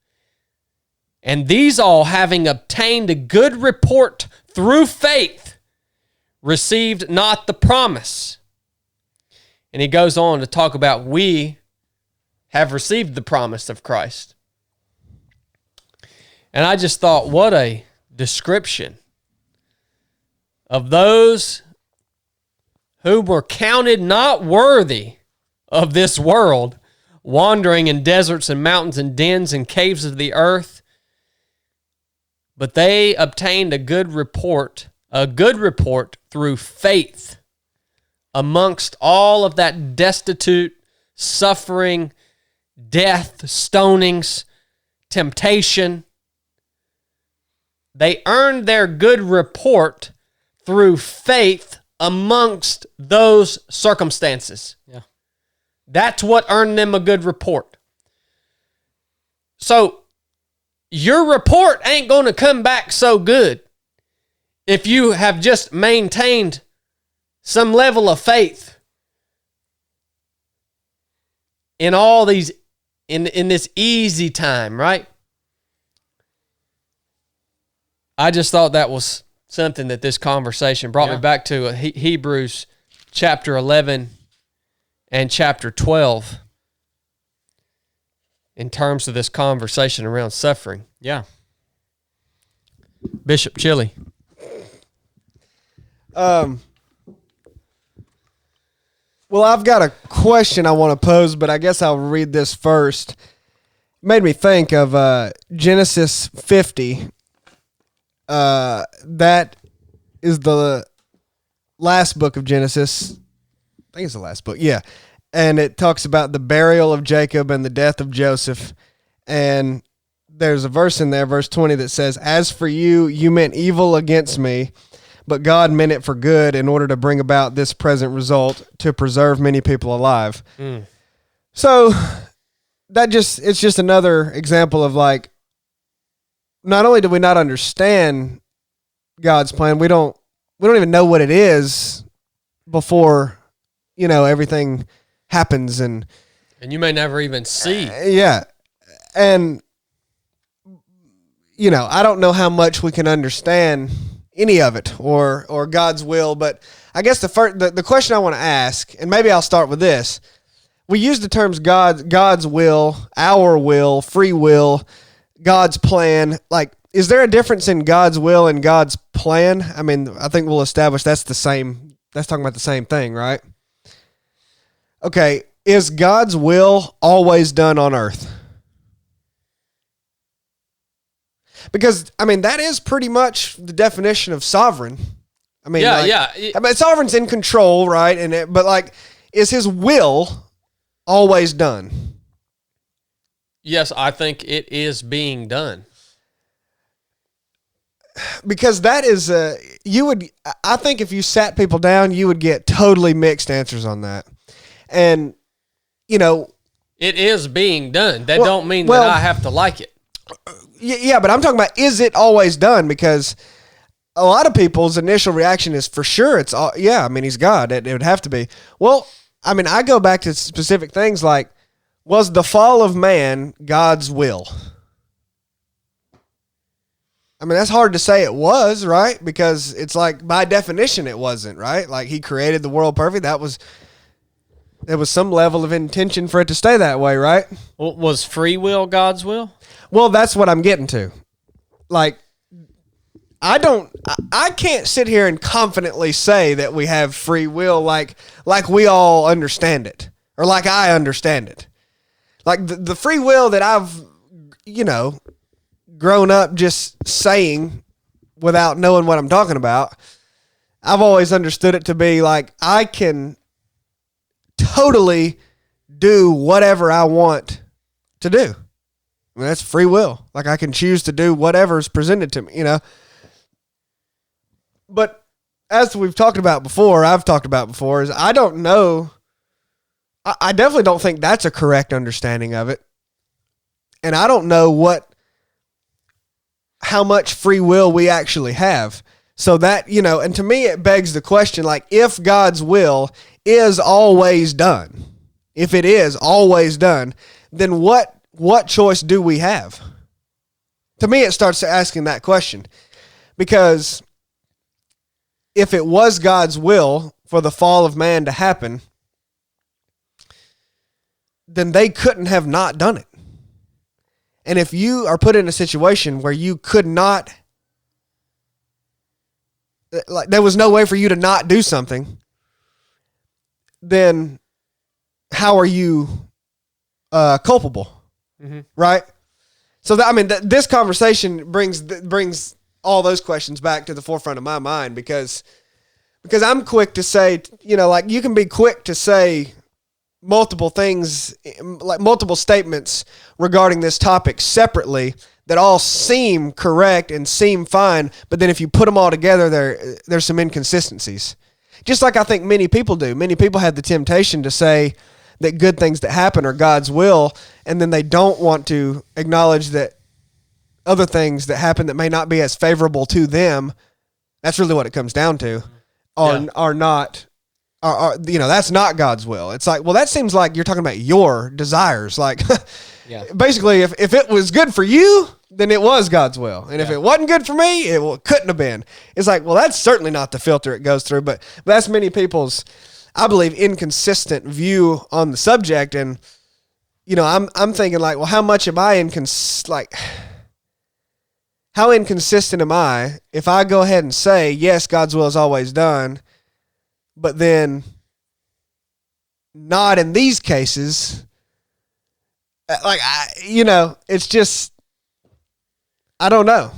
And these all, having obtained a good report through faith, received not the promise. And he goes on to talk about we have received the promise of Christ. And I just thought, what a description of those who were counted not worthy of this world, wandering in deserts and mountains and dens and caves of the earth. But they obtained a good report through faith amongst all of that destitute, suffering, death, stonings, temptation. They earned their good report through faith amongst those circumstances. Yeah. That's what earned them a good report. So your report ain't going to come back so good if you have just maintained some level of faith in all these, in this easy time, right? I just thought that was something that this conversation brought me back to Hebrews chapter 11 and chapter 12 in terms of this conversation around suffering. Yeah. Bishop Chili. Well, I've got a question I want to pose, but I guess I'll read this first. It made me think of Genesis 50. That is the last book of Genesis. I think it's the last book. Yeah. And it talks about the burial of Jacob and the death of Joseph. And there's a verse in there, verse 20, that says, "As for you, you meant evil against me, but God meant it for good in order to bring about this present result, to preserve many people alive." So it's just another example of, like, not only do we not understand God's plan, we don't even know what it is before, everything happens, and you may never even see. Yeah. And I don't know how much we can understand any of it or God's will, but I guess the question I want to ask, and maybe I'll start with this. We use the terms God's will, our will, free will, God's plan. Like, is there a difference in God's will and God's plan? I mean, I think we'll establish that's talking about the same thing, right? Okay, is God's will always done on earth? Because, I mean, that is pretty much the definition of sovereign. I mean, sovereign's in control, right? But is his will always done? Yes, I think it is being done. Because that is, I think if you sat people down, you would get totally mixed answers on that. And, it is being done. That don't mean that I have to like it. Yeah, but I'm talking about, is it always done? Because a lot of people's initial reaction is, for sure, it's all, yeah, I mean, he's God. It would have to be. Well, I mean, I go back to specific things like, was the fall of man God's will? I mean, that's hard to say it was, right? Because it's like, by definition, it wasn't, right? Like, he created the world perfect. There was some level of intention for it to stay that way, right? Well, was free will God's will? Well, that's what I'm getting to. Like, I can't sit here and confidently say that we have free will like we all understand it, or like I understand it. Like the free will that I've, grown up just saying without knowing what I'm talking about, I've always understood it to be like I can totally do whatever I want to do. I mean, that's free will. Like I can choose to do whatever's presented to me, But as I've talked about before, is I don't know. I definitely don't think that's a correct understanding of it. And I don't know how much free will we actually have. So that, and to me it begs the question, like, if God's will is always done, if it is always done, then what choice do we have? To me, it starts asking that question. Because if it was God's will for the fall of man to happen, then they couldn't have not done it. And if you are put in a situation where you could not, like there was no way for you to not do something, then how are you culpable? Mm-hmm. Right? So this conversation brings all those questions back to the forefront of my mind because I'm quick to say, like you can be quick to say multiple things, like multiple statements regarding this topic separately that all seem correct and seem fine, but then if you put them all together, there's some inconsistencies. Just like I think many people do. Many people have the temptation to say that good things that happen are God's will, and then they don't want to acknowledge that other things that happen that may not be as favorable to them, that's really what it comes down to, are not, that's not God's will. It's like, well, that seems like you're talking about your desires. Like, basically, if it was good for you, then it was God's will. And if it wasn't good for me, it couldn't have been. It's like, well, that's certainly not the filter it goes through, but that's many people's, I believe, inconsistent view on the subject. And, I'm thinking like, well, how much am I how inconsistent am I if I go ahead and say, yes, God's will is always done, but then not in these cases? Like, it's just, I don't know.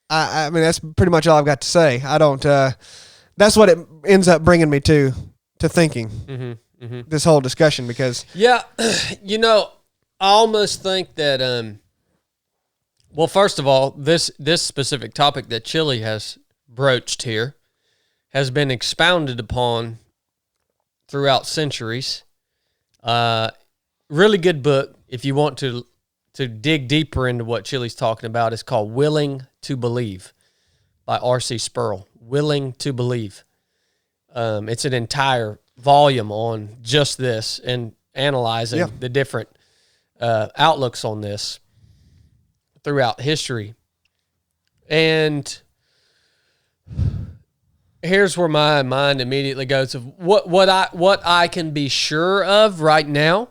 I mean, that's pretty much all I've got to say. I don't, that's what it ends up bringing me to thinking this whole discussion because. Yeah. I almost think that, well, first of all, this specific topic that Chili has broached here has been expounded upon throughout centuries. Really good book if you want to dig deeper into what Chili's talking about. It's called Willing to Believe by R.C. Sproul. Willing to Believe. It's an entire volume on just this and analyzing the different outlooks on this throughout history. And here's where my mind immediately goes of what I can be sure of right now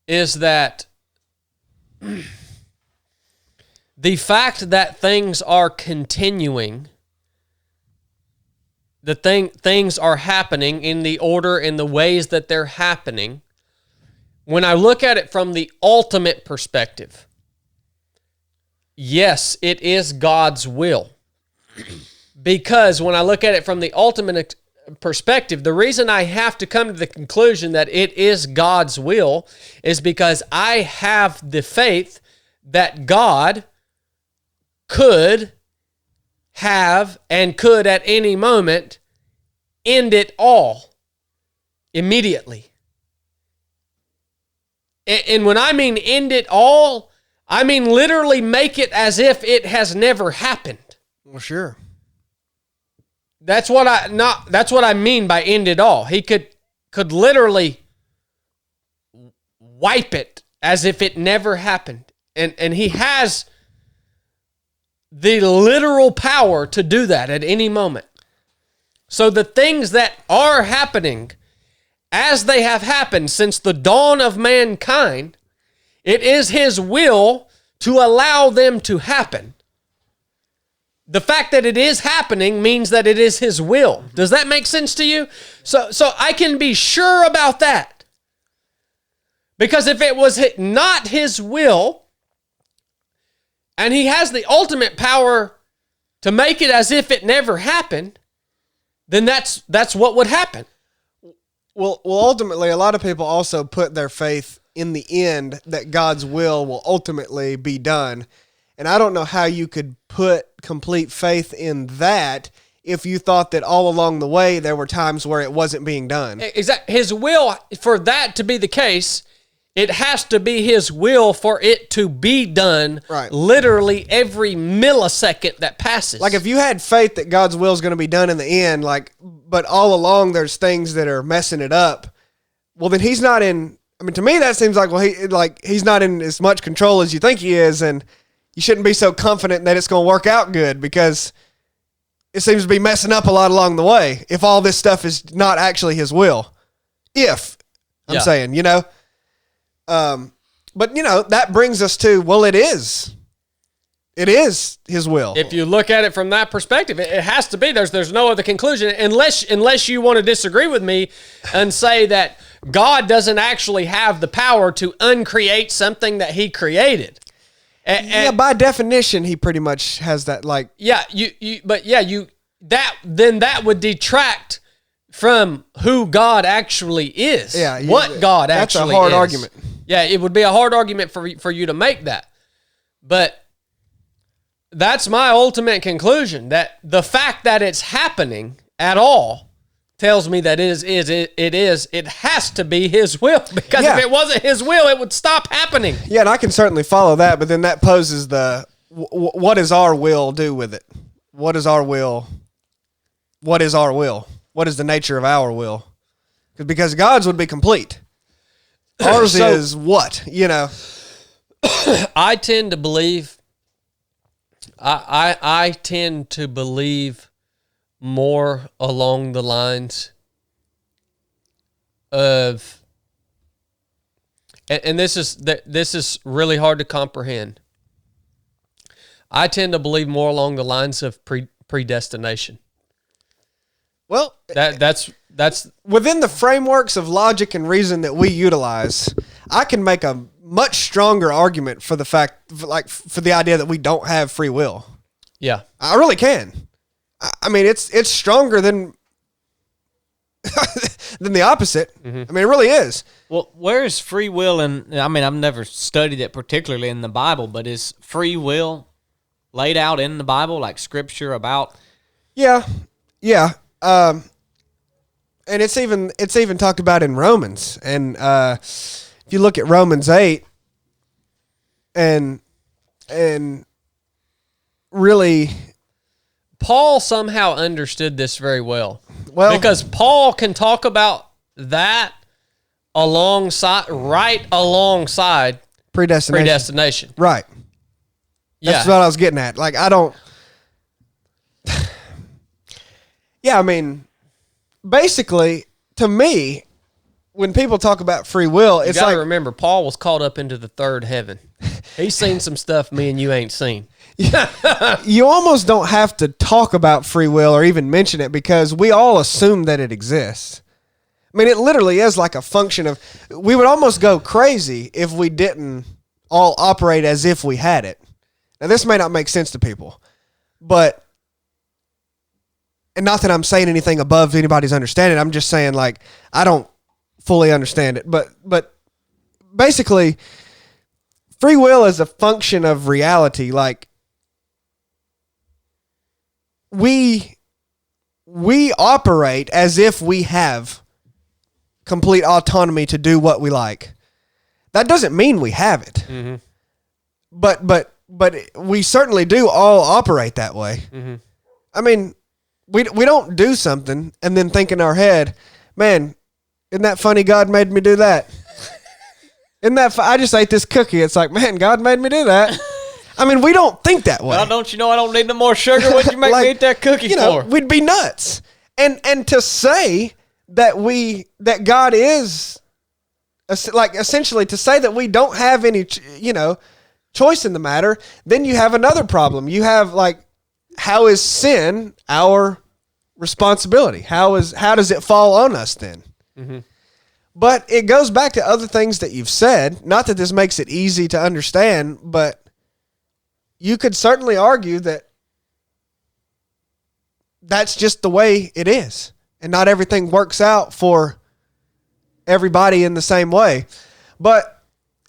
is that the fact that things are continuing, things are happening in the order and the ways that they're happening, when I look at it from the ultimate perspective, yes, it is God's will. Because when I look at it from the ultimate perspective, the reason I have to come to the conclusion that it is God's will is because I have the faith that God could have and could at any moment end it all immediately. And when I mean end it all, I mean literally make it as if it has never happened. Well, sure. That's what I mean by end it all. He could literally wipe it as if it never happened. And he has the literal power to do that at any moment. So the things that are happening as they have happened since the dawn of mankind, it is his will to allow them to happen. the fact that it is happening means that it is his will. Does that make sense to you? So I can be sure about that. Because if it was not his will, and he has the ultimate power to make it as if it never happened, then that's what would happen. Well, ultimately, a lot of people also put their faith in the end that God's will ultimately be done. And I don't know how you could put complete faith in that if you thought that all along the way there were times where it wasn't being done. Exactly. His will, for that to be the case, it has to be his will for it to be done literally every millisecond that passes. Like if you had faith that God's will is going to be done in the end, but all along there's things that are messing it up, well, then he's not in, I mean, to me that seems like, he's not in as much control as you think he is, and you shouldn't be so confident that it's going to work out good because it seems to be messing up a lot along the way if all this stuff is not actually his will. I'm saying, but that brings us to, well, it is his will. If you look at it from that perspective, it has to be. There's no other conclusion unless you want to disagree with me and say that God doesn't actually have the power to uncreate something that he created. By definition, he pretty much has that. That would detract from who God actually is. What God actually is. That's a hard argument. Yeah, it would be a hard argument for you to make that. But that's my ultimate conclusion, that the fact that it's happening at all tells me that it has to be his will, because if it wasn't his will, it would stop happening. Yeah, and I can certainly follow that, but then that poses what does our will do with it? What is our will? What is our will? What is the nature of our will? Because God's would be complete. Ours is what? I tend to believe I tend to believe more along the lines of, and this is really hard to comprehend. I tend to believe more along the lines of predestination. Well, that's within the frameworks of logic and reason that we utilize. I can make a much stronger argument for the fact, for the idea that we don't have free will. Yeah, I really can. I mean, it's stronger than the opposite. Mm-hmm. I mean, it really is. Well, where is free will? And I mean, I've never studied it particularly in the Bible, but is free will laid out in the Bible, like scripture about? Yeah. And it's even talked about in Romans. And if you look at Romans 8 and really, Paul somehow understood this very well. Because Paul can talk about that right alongside predestination. Right. That's what I was getting at. Like, I don't. Yeah, I mean, basically, to me, when people talk about free will, it's like, remember, Paul was caught up into the third heaven. He's seen some stuff me and you ain't seen. You almost don't have to talk about free will or even mention it, because we all assume that it exists. I mean, it literally is like a function of, we would almost go crazy if we didn't all operate as if we had it. Now, this may not make sense to people, but, and not that I'm saying anything above anybody's understanding, I'm just saying, like, I don't fully understand it, but basically, free will is a function of reality. Like, we operate as if we have complete autonomy to do what we like. That doesn't mean we have it. Mm-hmm. But we certainly do all operate that way. Mm-hmm. I mean, we don't do something and then think in our head, man, isn't that funny God made me do that? Isn't that I just ate this cookie. It's like, man, God made me do that. I mean, we don't think that way. Well, don't you know I don't need no more sugar? What'd you make me eat that cookie for? We'd be nuts. And to say that God is, like, essentially to say that we don't have any, choice in the matter, then you have another problem. You have, like, how is sin our responsibility? How does it fall on us then? Mm-hmm. But it goes back to other things that you've said. Not that this makes it easy to understand, but you could certainly argue that that's just the way it is. And not everything works out for everybody in the same way. But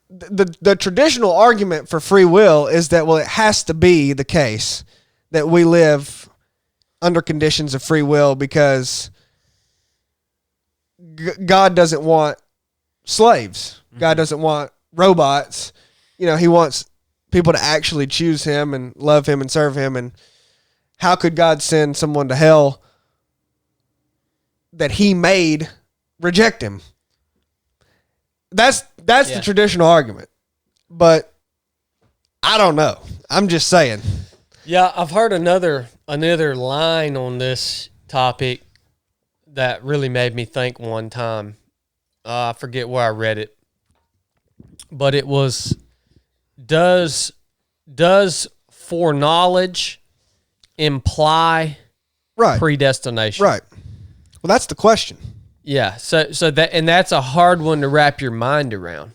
the traditional argument for free will is that, well, it has to be the case that we live under conditions of free will because God doesn't want slaves. God doesn't want robots. You know, he wants people to actually choose him and love him and serve him. And how could God send someone to hell that he made reject him? That's the traditional argument. But I don't know. I'm just saying. Yeah, I've heard another line on this topic that really made me think one time. I forget where I read it, but it was, does foreknowledge imply predestination? Right. Well, that's the question. Yeah. So that's a hard one to wrap your mind around.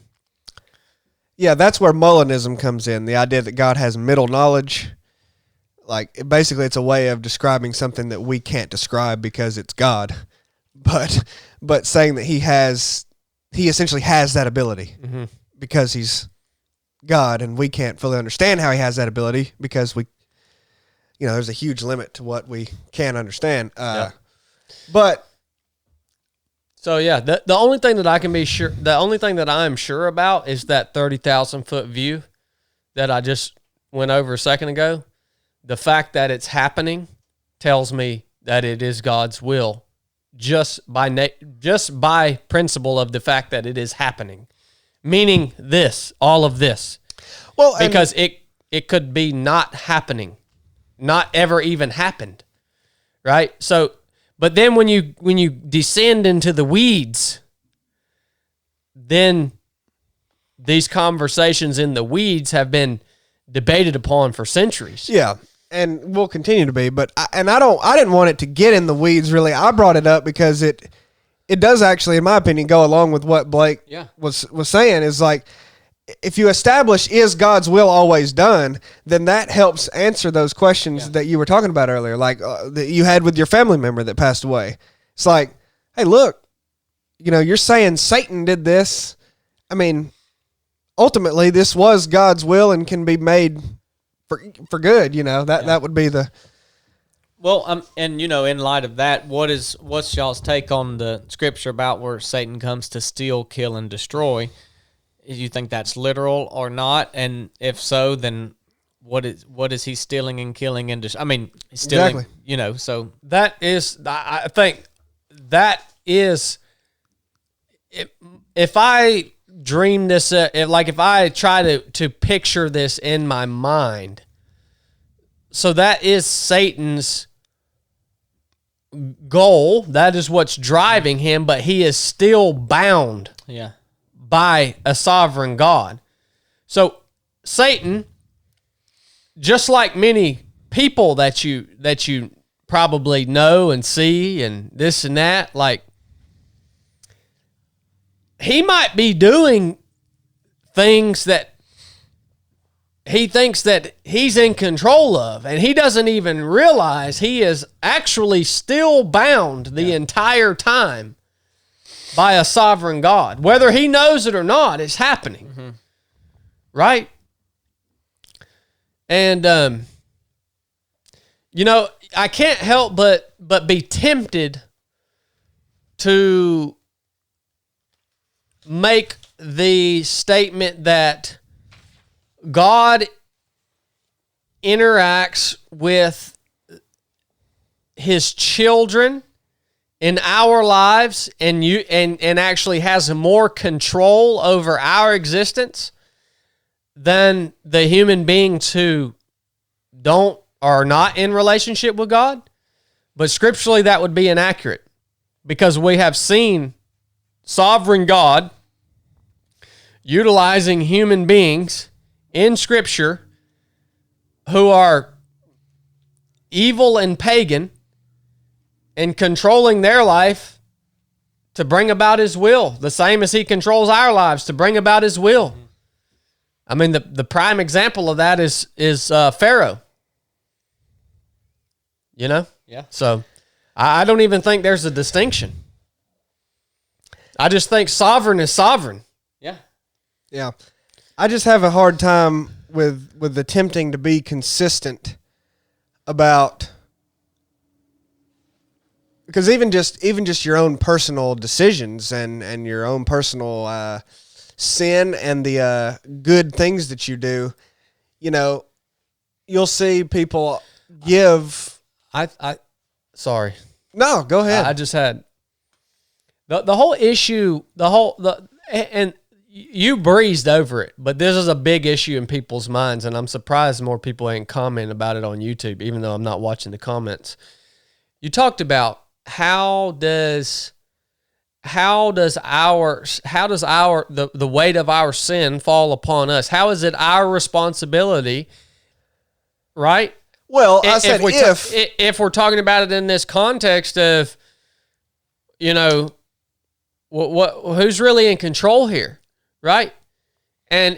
Yeah, that's where Molinism comes in. The idea that God has middle knowledge. Like, basically, it's a way of describing something that we can't describe because it's God, but saying that he essentially has that ability because he's God, and we can't fully understand how he has that ability because there's a huge limit to what we can understand. But so yeah, the only thing that I can be sure, the only thing that I'm sure about is that 30,000 foot view that I just went over a second ago. The fact that it's happening tells me that it is God's will, just by principle of the fact that it is happening, meaning all of this. Well, because it could be not happening, not ever even happened, right? So, but then when you descend into the weeds, then these conversations in the weeds have been debated upon for centuries. Yeah. And will continue to be, but I didn't want it to get in the weeds. Really, I brought it up because it does actually, in my opinion, go along with what Blake was saying. Is like, if you establish is God's will always done, then that helps answer those questions that you were talking about earlier, like that you had with your family member that passed away. It's like, hey, look, you're saying Satan did this. I mean, ultimately, this was God's will and can be made for good, that would be the. Well, and in light of that, what's y'all's take on the scripture about where Satan comes to steal, kill, and destroy? Do you think that's literal or not? And if so, then what is he stealing and killing and I mean, stealing, exactly. So that is, I think that is, if I dream this, if I try to picture this in my mind, so that is Satan's goal. That is what's driving him, but he is still bound by a sovereign God. So Satan, just like many people that you probably know and see and this and that, like, he might be doing things that he thinks that he's in control of, and he doesn't even realize he is actually still bound the entire time by a sovereign God. Whether he knows it or not, it's happening. Mm-hmm. Right? And, I can't help but be tempted to make the statement that God interacts with his children in our lives and actually has more control over our existence than the human beings who are not in relationship with God. But scripturally, that would be inaccurate because we have seen sovereign God utilizing human beings in Scripture who are evil and pagan and controlling their life to bring about his will, the same as he controls our lives to bring about his will. I mean, the prime example of that is Pharaoh. You know? Yeah. So I don't even think there's a distinction. I just think sovereign is sovereign. Yeah. Yeah. I just have a hard time with attempting to be consistent about, because even just your own personal decisions and your own personal sin and the good things that you do, you know, you'll see people give. Sorry. No, go ahead. I just had the whole issue, and you breezed over it, but this is a big issue in people's minds, and I'm surprised more people ain't comment about it on YouTube, even though I'm not watching the comments. You talked about how does the weight of our sin fall upon us? How is it our responsibility, right? Well, I said if we're talking about it in this context of, you know, who's really in control here, right? And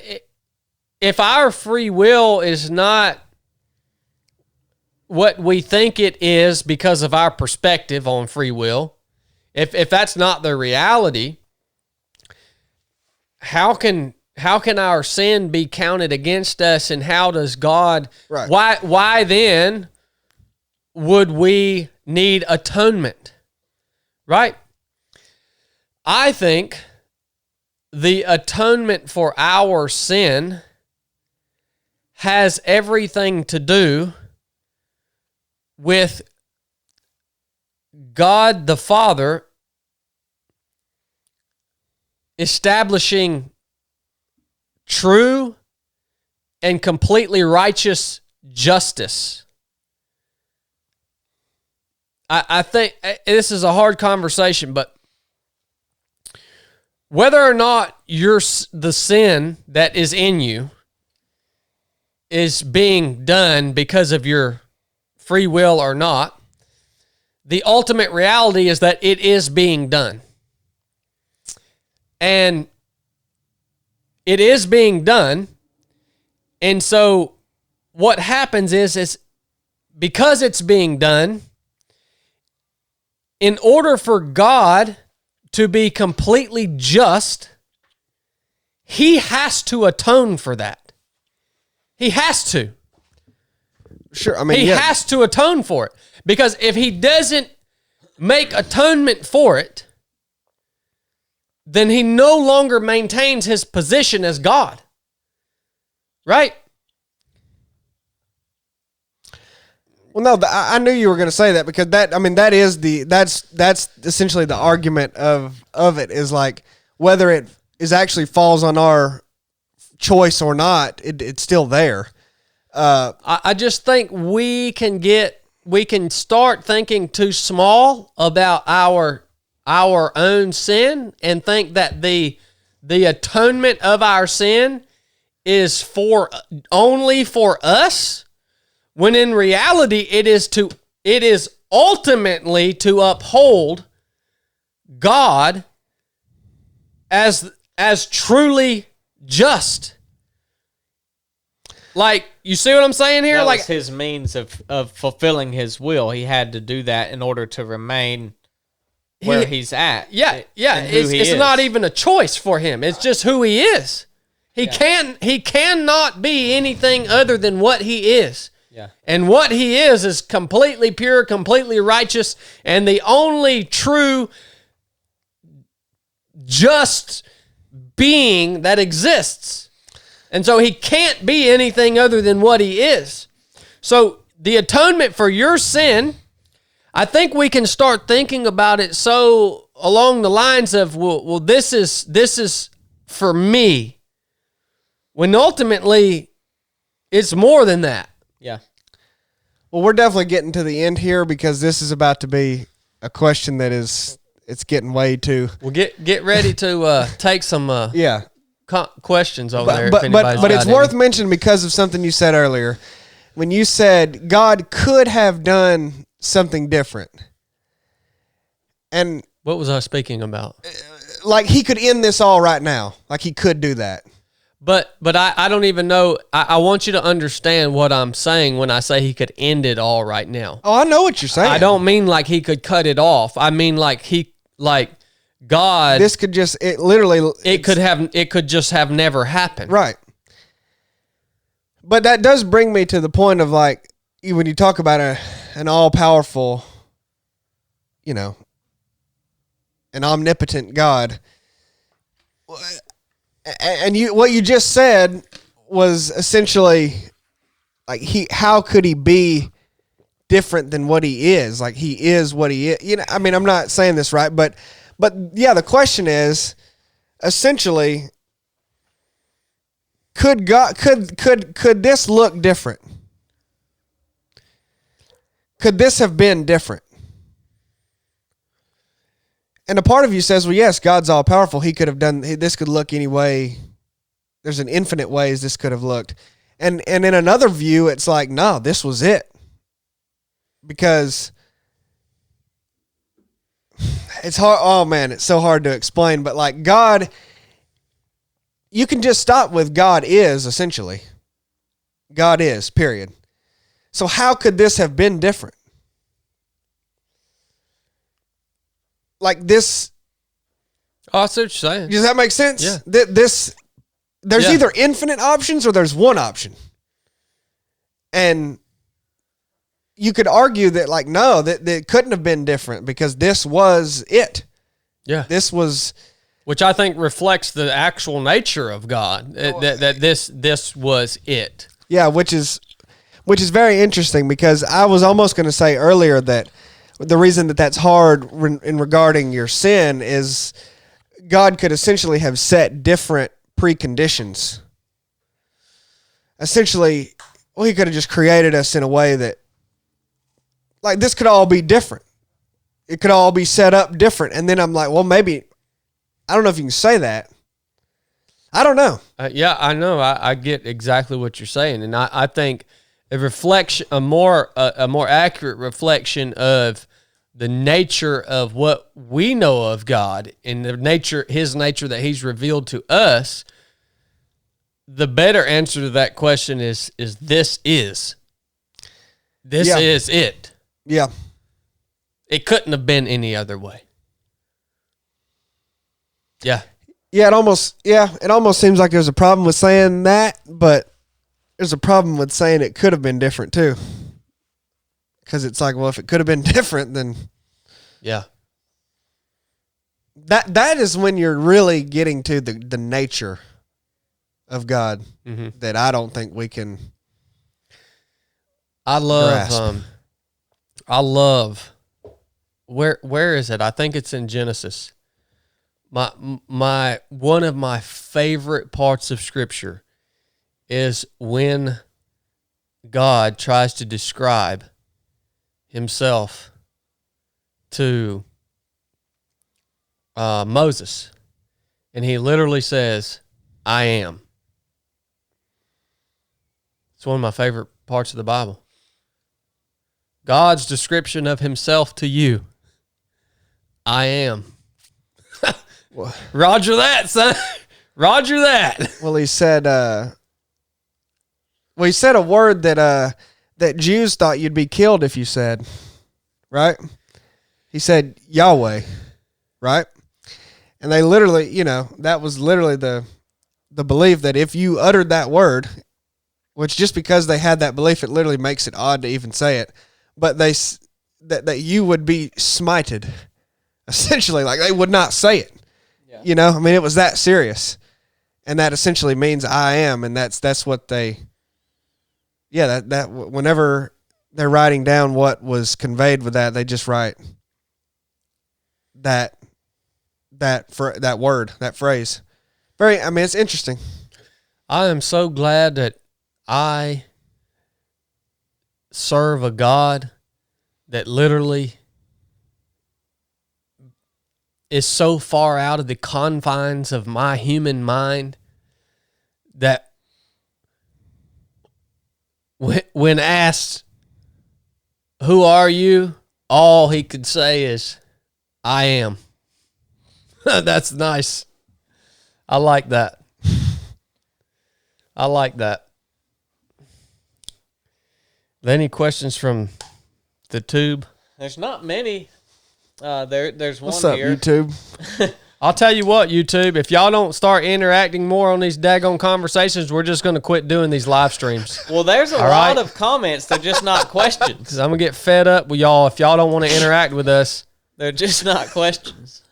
if our free will is not what we think it is because of our perspective on free will, if that's not the reality, how can our sin be counted against us, and how does God, right. why then would we need atonement? Right? I think the atonement for our sin has everything to do with God the Father establishing true and completely righteous justice. I think this is a hard conversation, but whether or not the sin that is in you is being done because of your free will or not, the ultimate reality is that it is being done. And it is being done. And so what happens is because it's being done, in order for God to be completely just, he has to atone for that. He has to. Sure, I mean, he has to atone for it. Because if he doesn't make atonement for it, then he no longer maintains his position as God. Right? Well, no, I knew you were going to say that, because that's essentially the argument of it, is like whether it is actually falls on our choice or not, it's still there. I just think we can start thinking too small about our own sin and think that the atonement of our sin is only for us, when in reality it is ultimately to uphold God as truly just. Like, you see what I'm saying here? That like was his means of fulfilling his will. He had to do that in order to remain where he's at. Yeah. It's not even a choice for him. It's just who he is. He cannot be anything other than what he is. Yeah. And what he is completely pure, completely righteous, and the only true just being that exists. And so he can't be anything other than what he is. So the atonement for your sin, I think we can start thinking about it so along the lines of, well, this is for me, when ultimately it's more than that. Yeah. Well, we're definitely getting to the end here, because this is about to be a question that it's getting way too. Well, get ready to take some questions over there. But it's worth mentioning because of something you said earlier. when you said God could have done something different. And What was I speaking about? like he could end this all right now. Like he could do that. But I don't even know. I want you to understand what I'm saying when I say he could end it all right now. Oh, I know what you're saying. I don't mean like he could cut it off. I mean like God. This could just it could just have never happened. Right. But that does bring me to the point of like when you talk about an all powerful, an omnipotent God. And what you just said was essentially like how could he be different than what he is? Like he is what he is. I mean, I'm not saying this right, but yeah, the question is essentially could this look different? Could this have been different? And a part of you says, well, yes, God's all powerful. He could have done, this could look any way. There's an infinite ways this could have looked. And in another view, it's like, no, this was it. Because it's hard. Oh man, it's so hard to explain, but like God, you can just stop with God is essentially. God is, period. So how could this have been different? Like this. Oh, I see what you're saying. Does that make sense? Yeah. There's either infinite options or there's one option. And you could argue that like, no, that it couldn't have been different because this was it. Yeah. This was. Which I think reflects the actual nature of God. That this was it. Yeah, which is very interesting because I was almost going to say earlier that the reason that that's hard in regarding your sin is God could essentially have set different preconditions. Essentially, well, he could have just created us in a way that, like, this could all be different. It could all be set up different. And then I'm like, well, maybe, I don't know if you can say that. I don't know. Yeah, I know. I get exactly what you're saying. And I think a more accurate reflection of the nature of what we know of God and his nature that he's revealed to us, the better answer to that question is this is it. Yeah. It couldn't have been any other way. Yeah. Yeah, it almost seems like there's a problem with saying that, but there's a problem with saying it could have been different too. Because it's like, well, if it could have been different, then yeah, that is when you're really getting to the nature of God that I don't think we can. I love. grasp. I love. Where is it? I think it's in Genesis. My one of my favorite parts of Scripture is when God tries to describe himself to Moses, and he literally says, "I am." It's one of my favorite parts of the Bible. God's description of himself to you. I am. Roger that, son. Roger that. Well, he said a word that Jews thought you'd be killed if you said, right? He said Yahweh, right? And they literally, that was literally the belief that if you uttered that word, which just because they had that belief, it literally makes it odd to even say it, but that you would be smited, essentially, like they would not say it. Yeah. I mean, it was that serious. And that essentially means I am, and that's what they, that whenever they're writing down what was conveyed with that, they just write that word, that phrase. It's interesting. I am so glad that I serve a God that literally is so far out of the confines of my human mind that when asked, "Who are you?" all he could say is, "I am." That's nice. I like that. I like that. Any questions from the tube? There's not many. There's one What's up, here. YouTube? I'll tell you what, YouTube, if y'all don't start interacting more on these daggone conversations, we're just going to quit doing these live streams. Well, there's a All lot right. of comments. They're just not questions. Because I'm going to get fed up with y'all if y'all don't want to interact with us. They're just not questions.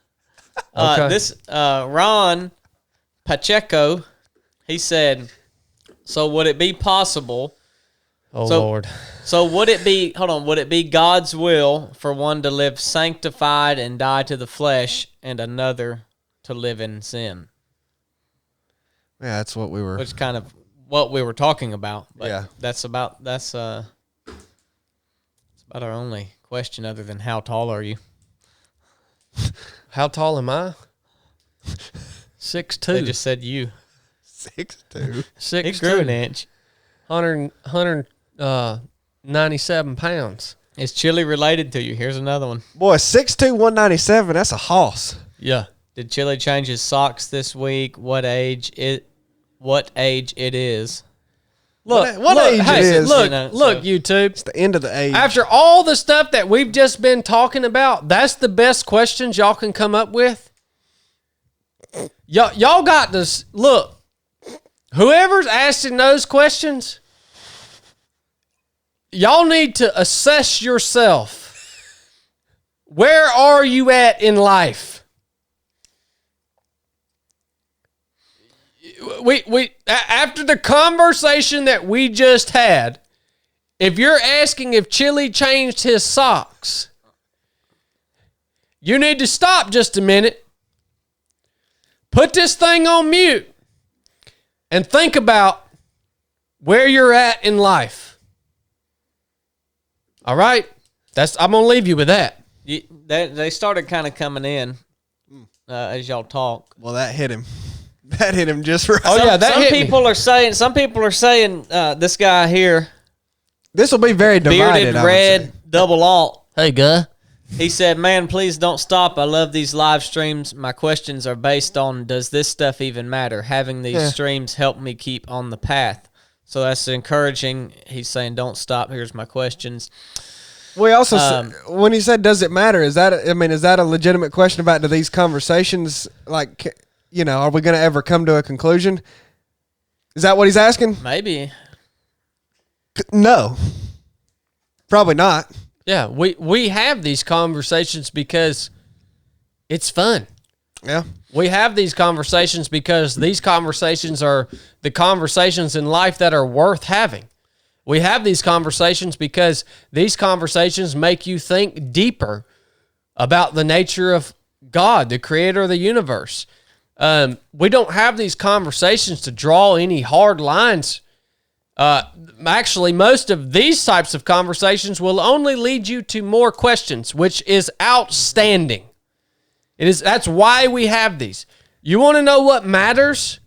Okay. This Ron Pacheco, he said, so would it be possible? Oh, So- Lord. So would it be, would it be God's will for one to live sanctified and die to the flesh and another to live in sin? Yeah, that's what we were. Which kind of what we were talking about. But Yeah. that's about our only question other than how tall are you? How tall am I? They 6'2". just said you. 6'2". It grew an 6'2". inch. 197 pounds. Is Chili related to you? Here's another one. Boy, 6'2", 197. That's a hoss. Yeah. Did Chili change his socks this week? What age it is? Look, What age hey, it is? Look, You know, look, so- YouTube. It's the end of the age. After all the stuff that we've just been talking about, that's the best questions y'all can come up with. Y'all got this. Look, whoever's asking those questions, y'all need to assess yourself. Where are you at in life? We after the conversation that we just had, if you're asking if Chili changed his socks, you need to stop just a minute, put this thing on mute, and think about where you're at in life. All right? I'm going to leave you with that. They started kind of coming in as y'all talk. well, that hit him. That hit him just right. Oh, yeah, that Some hit me. people are saying this guy here, This will be very divided. bearded I would say. red double alt. Hey, guy. He said, "Man, please don't stop. I love these live streams. My questions are based on, does this stuff even matter? Having these streams help me keep on the path." So that's encouraging. He's saying, "Don't stop. Here's my questions." We also, when he said, "Does it matter?" Is that a legitimate question about do these conversations, like, are we going to ever come to a conclusion? Is that what he's asking? Maybe. No, probably not. Yeah, we have these conversations because it's fun. Yeah, We have these conversations because these conversations are the conversations in life that are worth having. We have these conversations because these conversations make you think deeper about the nature of God, the creator of the universe. We don't have these conversations to draw any hard lines. Actually, most of these types of conversations will only lead you to more questions, which is outstanding. That's why we have these. You want to know what matters?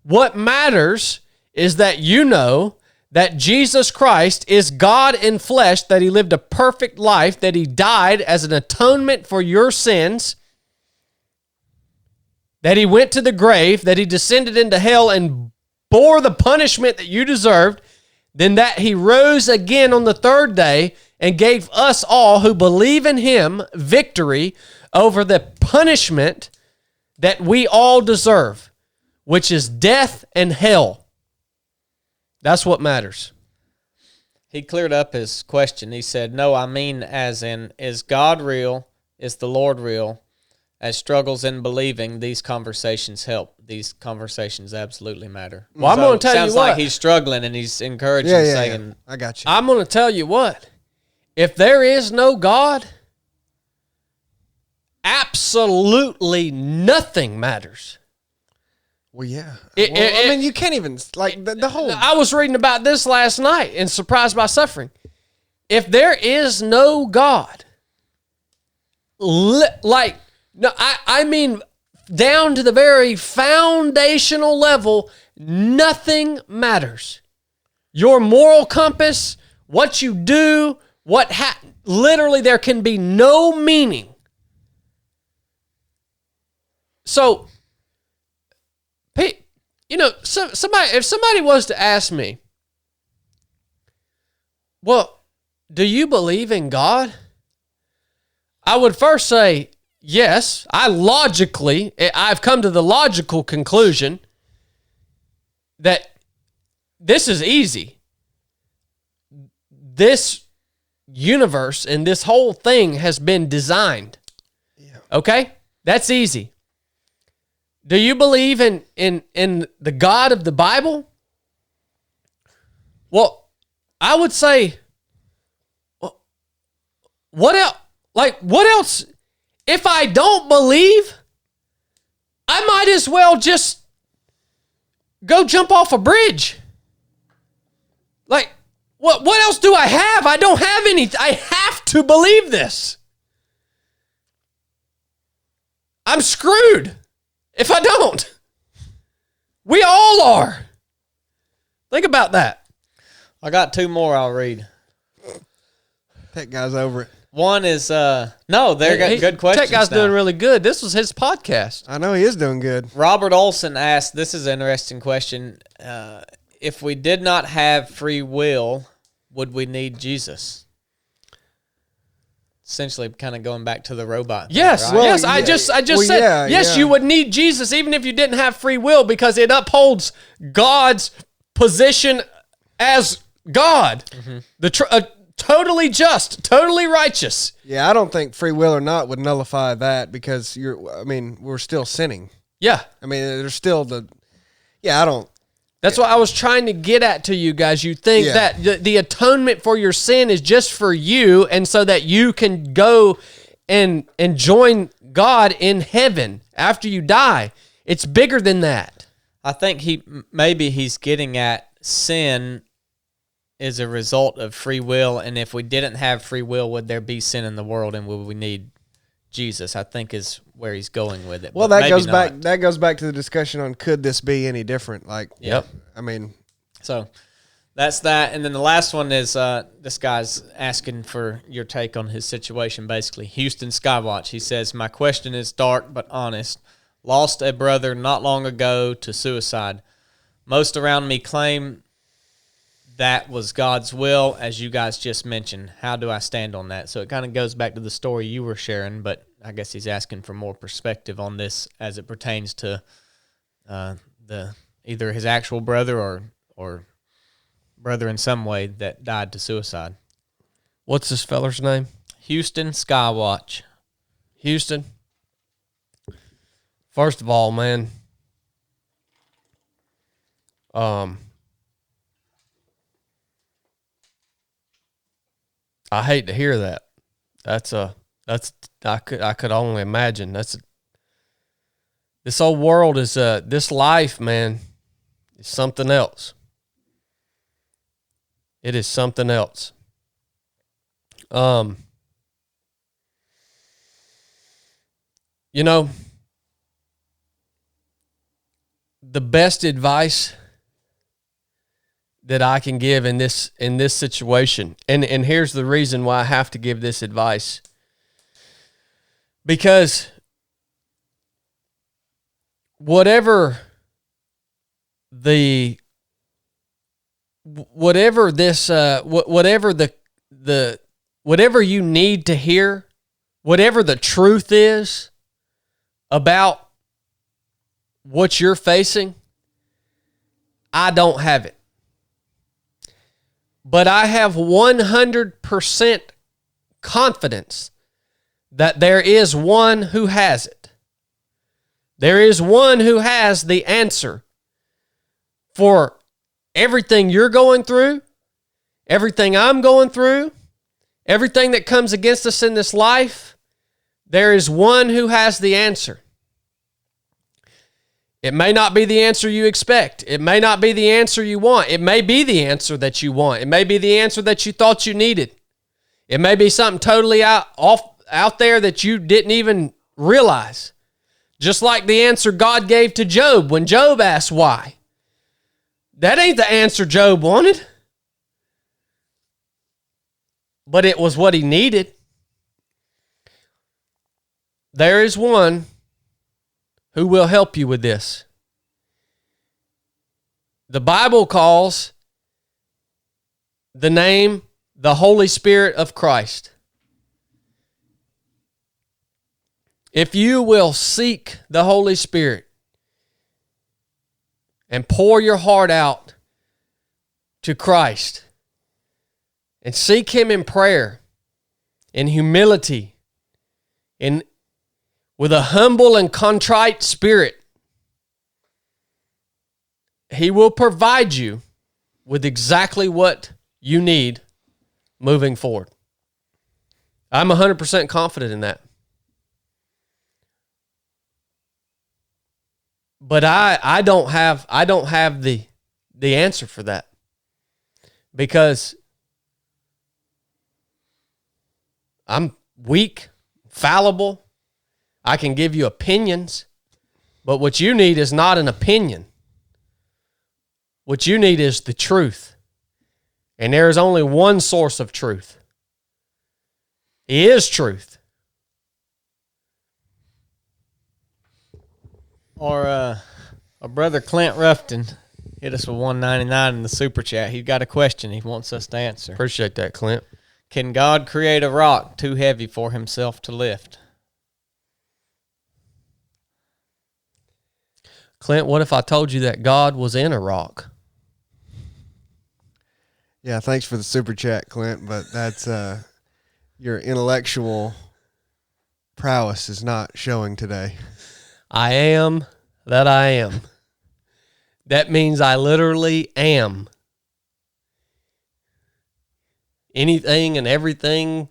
What matters is that you know that Jesus Christ is God in flesh, that he lived a perfect life, that he died as an atonement for your sins, that he went to the grave, that he descended into hell and bore the punishment that you deserved, then that he rose again on the third day and gave us all who believe in him victory over the punishment that we all deserve, which is death and hell. That's what matters. He cleared up his question. He said, "No, I mean as in, is God real? Is the Lord real? As struggles in believing, these conversations help. These conversations absolutely matter." Well, I'm gonna tell you sounds what. like he's struggling and he's encouraging, yeah. saying, I got you. I'm going to tell you what. If there is no God, absolutely nothing matters. Well, yeah. I you can't even like the whole. I was reading about this last night in Surprised by Suffering. If there is no God, I mean, down to the very foundational level, nothing matters. your moral compass, what you do, literally there can be no meaning. So, if somebody was to ask me, well, do you believe in God? I would first say, yes. I've come to the logical conclusion that this is easy. This universe and this whole thing has been designed. Yeah. Okay? That's easy. Do you believe in the God of the Bible? Well, I would say, what else? What else? If I don't believe, I might as well just go jump off a bridge. What else do I have? I don't have any. I have to believe this. I'm screwed if I don't. We all are. Think about that. I got two more I'll read. That guy's over it. One is, no, they're good questions. Tech guy's doing really good. This was his podcast. I know he is doing good. Robert Olson asked, this is an interesting question. If we did not have free will, would we need Jesus? Essentially, kind of going back to the robot. Yes, thing, right? yes. I just said yes. You would need Jesus even if you didn't have free will because it upholds God's position as God, totally just, totally righteous. Yeah, I don't think free will or not would nullify that because we're still sinning. Yeah, I mean, there's still I don't. That's what I was trying to get at to you guys. You think that the atonement for your sin is just for you and so that you can go and join God in heaven after you die. It's bigger than that. I think he's getting at sin is a result of free will, and if we didn't have free will, would there be sin in the world and would we need Jesus? I think is where he's going with it. Well, that goes back. That goes back to the discussion on could this be any different? So that's that, and then the last one is this guy's asking for your take on his situation. Basically, Houston Skywatch. He says, "My question is dark but honest. Lost a brother not long ago to suicide. Most around me claim that was God's will, as you guys just mentioned. How do I stand on that?" So it kind of goes back to the story you were sharing, but I guess he's asking for more perspective on this as it pertains to either his actual brother or brother in some way that died to suicide. What's this feller's name? Houston Skywatch. Houston. First of all, man, I hate to hear that. I could only imagine. This whole world is this life, man, is something else. It is something else. The best advice that I can give in this situation, and here's the reason why I have to give this advice. Because whatever you need to hear, whatever the truth is about what you're facing, I don't have it. But I have 100% confidence that there is one who has it. There is one who has the answer for everything you're going through, everything I'm going through, everything that comes against us in this life. There is one who has the answer. It may not be the answer you expect. It may not be the answer you want. It may be the answer that you want. It may be the answer that you thought you needed. It may be something totally out there that you didn't even realize. Just like the answer God gave to Job when Job asked why. That ain't the answer Job wanted. but it was what he needed. There is one who will help you with this. The Bible calls the name the Holy Spirit of Christ. If you will seek the Holy Spirit and pour your heart out to Christ and seek Him in prayer, in humility, with a humble and contrite spirit, He will provide you with exactly what you need moving forward. I'm 100% confident in that. But I don't have the answer for that, because I'm weak, fallible. I can give you opinions, but what you need is not an opinion. What you need is the truth. And there is only one source of truth. He is truth. Our brother Clint Ruffton hit us with $1.99 in the super chat. He's got a question he wants us to answer. Appreciate that, Clint. Can God create a rock too heavy for Himself to lift? Clint, what if I told you that God was in a rock? Yeah, thanks for the super chat, Clint, but that's your intellectual prowess is not showing today. I am that I am. That means I literally am. Anything and everything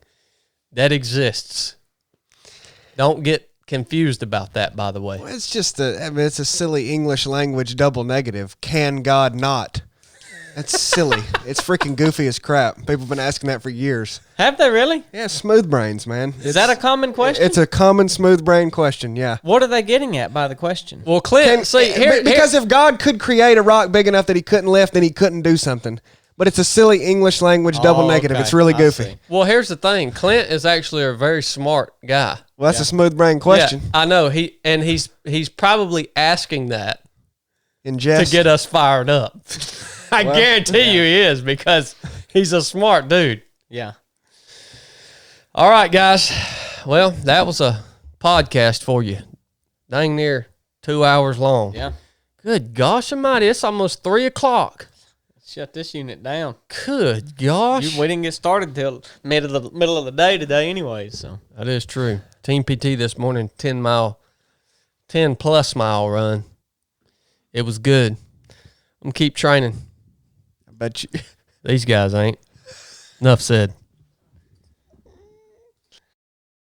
that exists. Don't get confused about that, by the way. Well, it's just it's a silly English language double negative. Can God not? That's silly. It's freaking goofy as crap. People have been asking that for years. Have they really? Yeah, smooth brains, man. Is that a common question? It's a common smooth brain question, yeah. What are they getting at by the question? Well, Clint, because if God could create a rock big enough that He couldn't lift, then He couldn't do something. But it's a silly English language double negative. Okay. It's really I goofy. see. well, here's the thing. Clint is actually a very smart guy. Well, that's a smooth brain question. Yeah, I know. He's probably asking that In jest. to get us fired up. I guarantee you he is, because he's a smart dude. Yeah. All right, guys. Well, that was a podcast for you. Dang near 2 hours long. Yeah. Good gosh almighty. It's almost 3 o'clock. Shut this unit down. Good gosh. We didn't get started till middle of the day today anyway, so. That is true. Team PT this morning, 10 plus mile run. It was good. I'm gonna keep training. I bet you. These guys ain't. Nuff said.